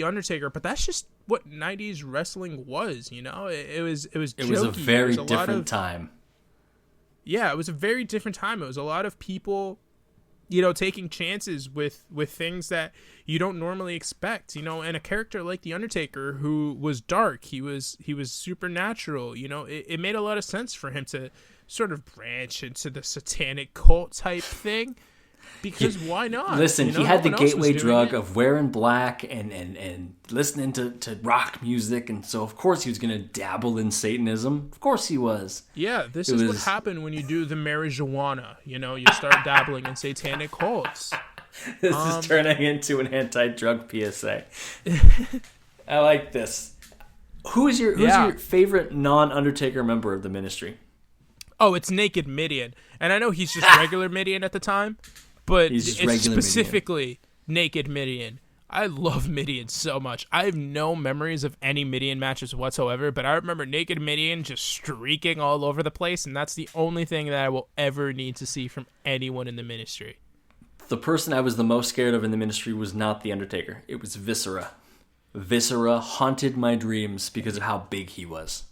Undertaker, but that's just what '90s wrestling was. It was jokey. It was a very different time. Yeah, it was a very different time. It was a lot of people, taking chances with things that you don't normally expect, and a character like The Undertaker who was dark, he was supernatural, it made a lot of sense for him to sort of branch into the satanic cult type thing, because why not? Listen, he had the gateway drug of wearing black and listening to rock music, and so of course he was going to dabble in Satanism. Of course he was. Yeah, this is what happened when you do the marijuana. You start dabbling in satanic cults. This is turning into an anti-drug PSA. I like this. Who's your favorite non-Undertaker member of the Ministry? Oh, it's Naked Midian. And I know he's just regular Midian at the time, but it's specifically Naked Midian. I love Midian so much. I have no memories of any Midian matches whatsoever, but I remember Naked Midian just streaking all over the place, and that's the only thing that I will ever need to see from anyone in the Ministry. The person I was the most scared of in the Ministry was not The Undertaker. It was Viscera. Viscera haunted my dreams because of how big he was.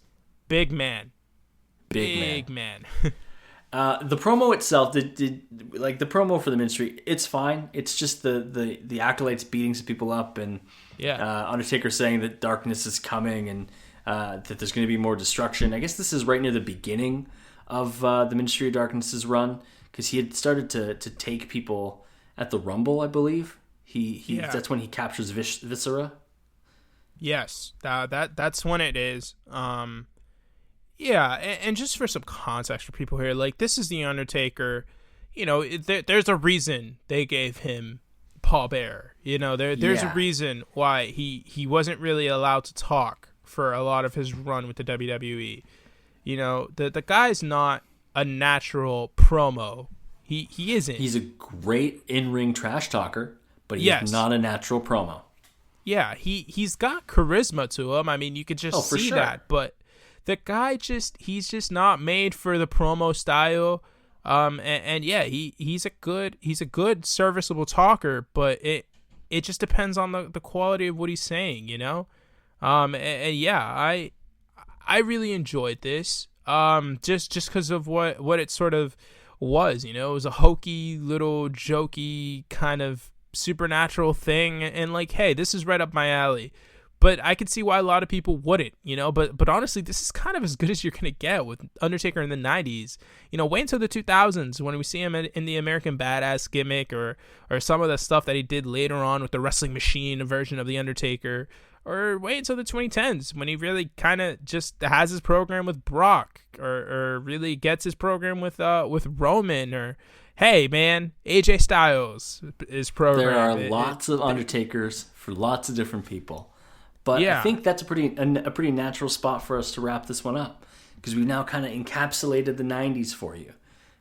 Big man. Big man. The promo itself, the promo for the Ministry, it's fine. It's just the acolytes beating some people up, and Undertaker saying that darkness is coming, and that there's going to be more destruction. I guess this is right near the beginning of the Ministry of Darkness's run, because he had started to take people at the Rumble, I believe. That's when he captures Viscera. Yes, that's when it is. Yeah, and just for some context for people here, this is The Undertaker. There's a reason they gave him Paul Bearer. There's a reason why he wasn't really allowed to talk for a lot of his run with the WWE. You know, the guy's not a natural promo. He isn't. He's a great in-ring trash talker, but he's not a natural promo. Yeah, he's got charisma to him. I mean, you could just see that. But the guy he's just not made for the promo style. And yeah, he's a good serviceable talker, but it just depends on the quality of what he's saying, you know? And yeah, I really enjoyed this. Just because of what it sort of was, you know? It was a hokey, little jokey kind of supernatural thing, and like, hey, this is right up my alley. But I could see why a lot of people wouldn't, you know. But honestly, this is kind of as good as you're gonna get with Undertaker in the '90s. You know, wait until the 2000s when we see him in the American Badass gimmick, or some of the stuff that he did later on with the Wrestling Machine version of the Undertaker. Or wait until the 2010s when he really kind of just has his program with Brock, or really gets his program with Roman, or hey man, AJ Styles is program. There are lots of Undertakers for lots of different people. But I think that's a pretty natural spot for us to wrap this one up, because we've now kind of encapsulated the 90s for you.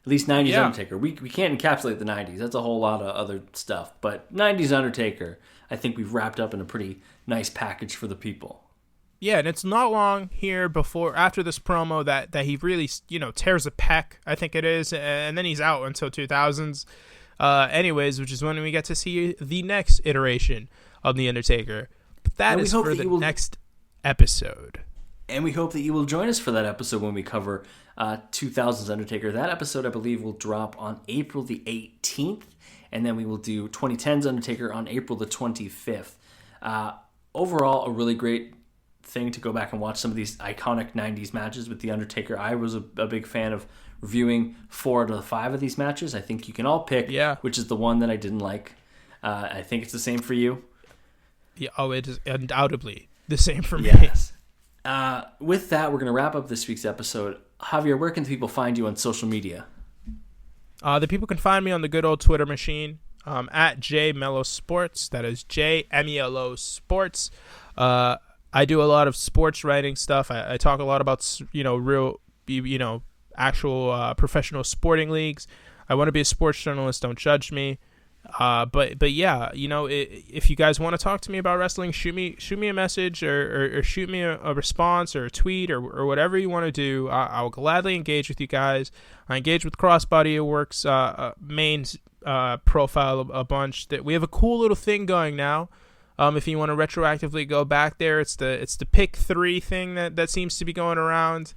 At least 90s Undertaker. We can't encapsulate the 90s. That's a whole lot of other stuff. But 90s Undertaker, I think we've wrapped up in a pretty nice package for the people. Yeah, and it's not long here after this promo that he really, you know, tears a pec, I think it is, and then he's out until 2000s. Anyways, which is when we get to see the next iteration of The Undertaker. But that is for the next episode. And we hope that you will join us for that episode when we cover 2000's Undertaker. That episode, I believe, will drop on April the 18th, and then we will do 2010's Undertaker on April the 25th. Overall, a really great thing to go back and watch some of these iconic 90s matches with The Undertaker. I was a big fan of reviewing 4 out of the 5 of these matches. I think you can all pick which is the one that I didn't like. I think it's the same for you. Yeah, it is undoubtedly the same for me. Yes. With that, we're going to wrap up this week's episode. Javier, where can people find you on social media? The people can find me on the good old Twitter machine, at JMeloSports. That is JMELO Sports. I do a lot of sports writing stuff. I talk a lot about, you know, real, you know, actual professional sporting leagues. I want to be a sports journalist. Don't judge me. But yeah, you know, if you guys want to talk to me about wrestling, shoot me a message, or shoot me a response, or a tweet, or whatever you want to do. I will gladly engage with you guys. I engage with Crossbody. It works main profile a bunch. That we have a cool little thing going now. If you want to retroactively go back there, it's the pick 3 thing that seems to be going around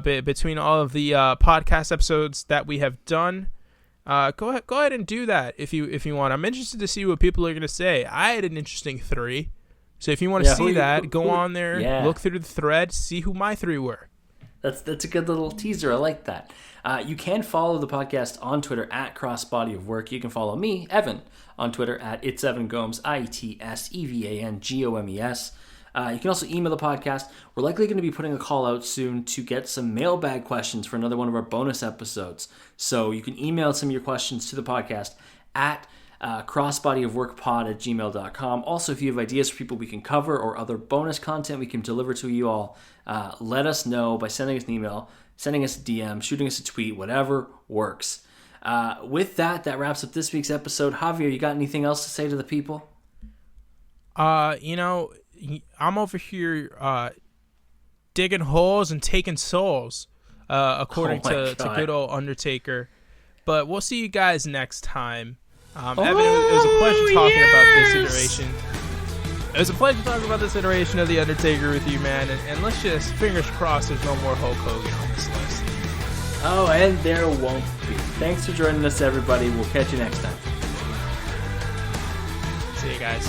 between all of the podcast episodes that we have done. Go ahead and do that if you want. I'm interested to see what people are going to say. I had an interesting 3. So if you want to see that, go on there, look through the thread, see who my 3 were. That's a good little teaser. I like that. You can follow the podcast on Twitter at Crossbody of Work. You can follow me, Evan, on Twitter at itsEvanGomes, ITSEVANGOMES. You can also email the podcast. We're likely going to be putting a call out soon to get some mailbag questions for another one of our bonus episodes. So you can email some of your questions to the podcast at crossbodyofworkpod@gmail.com. Also, if you have ideas for people we can cover or other bonus content we can deliver to you all, let us know by sending us an email, sending us a DM, shooting us a tweet, whatever works. With that wraps up this week's episode. Javier, you got anything else to say to the people? You know, I'm over here digging holes and taking souls, according to good old Undertaker. But we'll see you guys next time. Evan, it was a pleasure talking about this iteration. It was a pleasure talking about this iteration of The Undertaker with you, man. And let's just, fingers crossed, there's no more Hulk Hogan on this list. Oh, and there won't be. Thanks for joining us, everybody. We'll catch you next time. See you guys.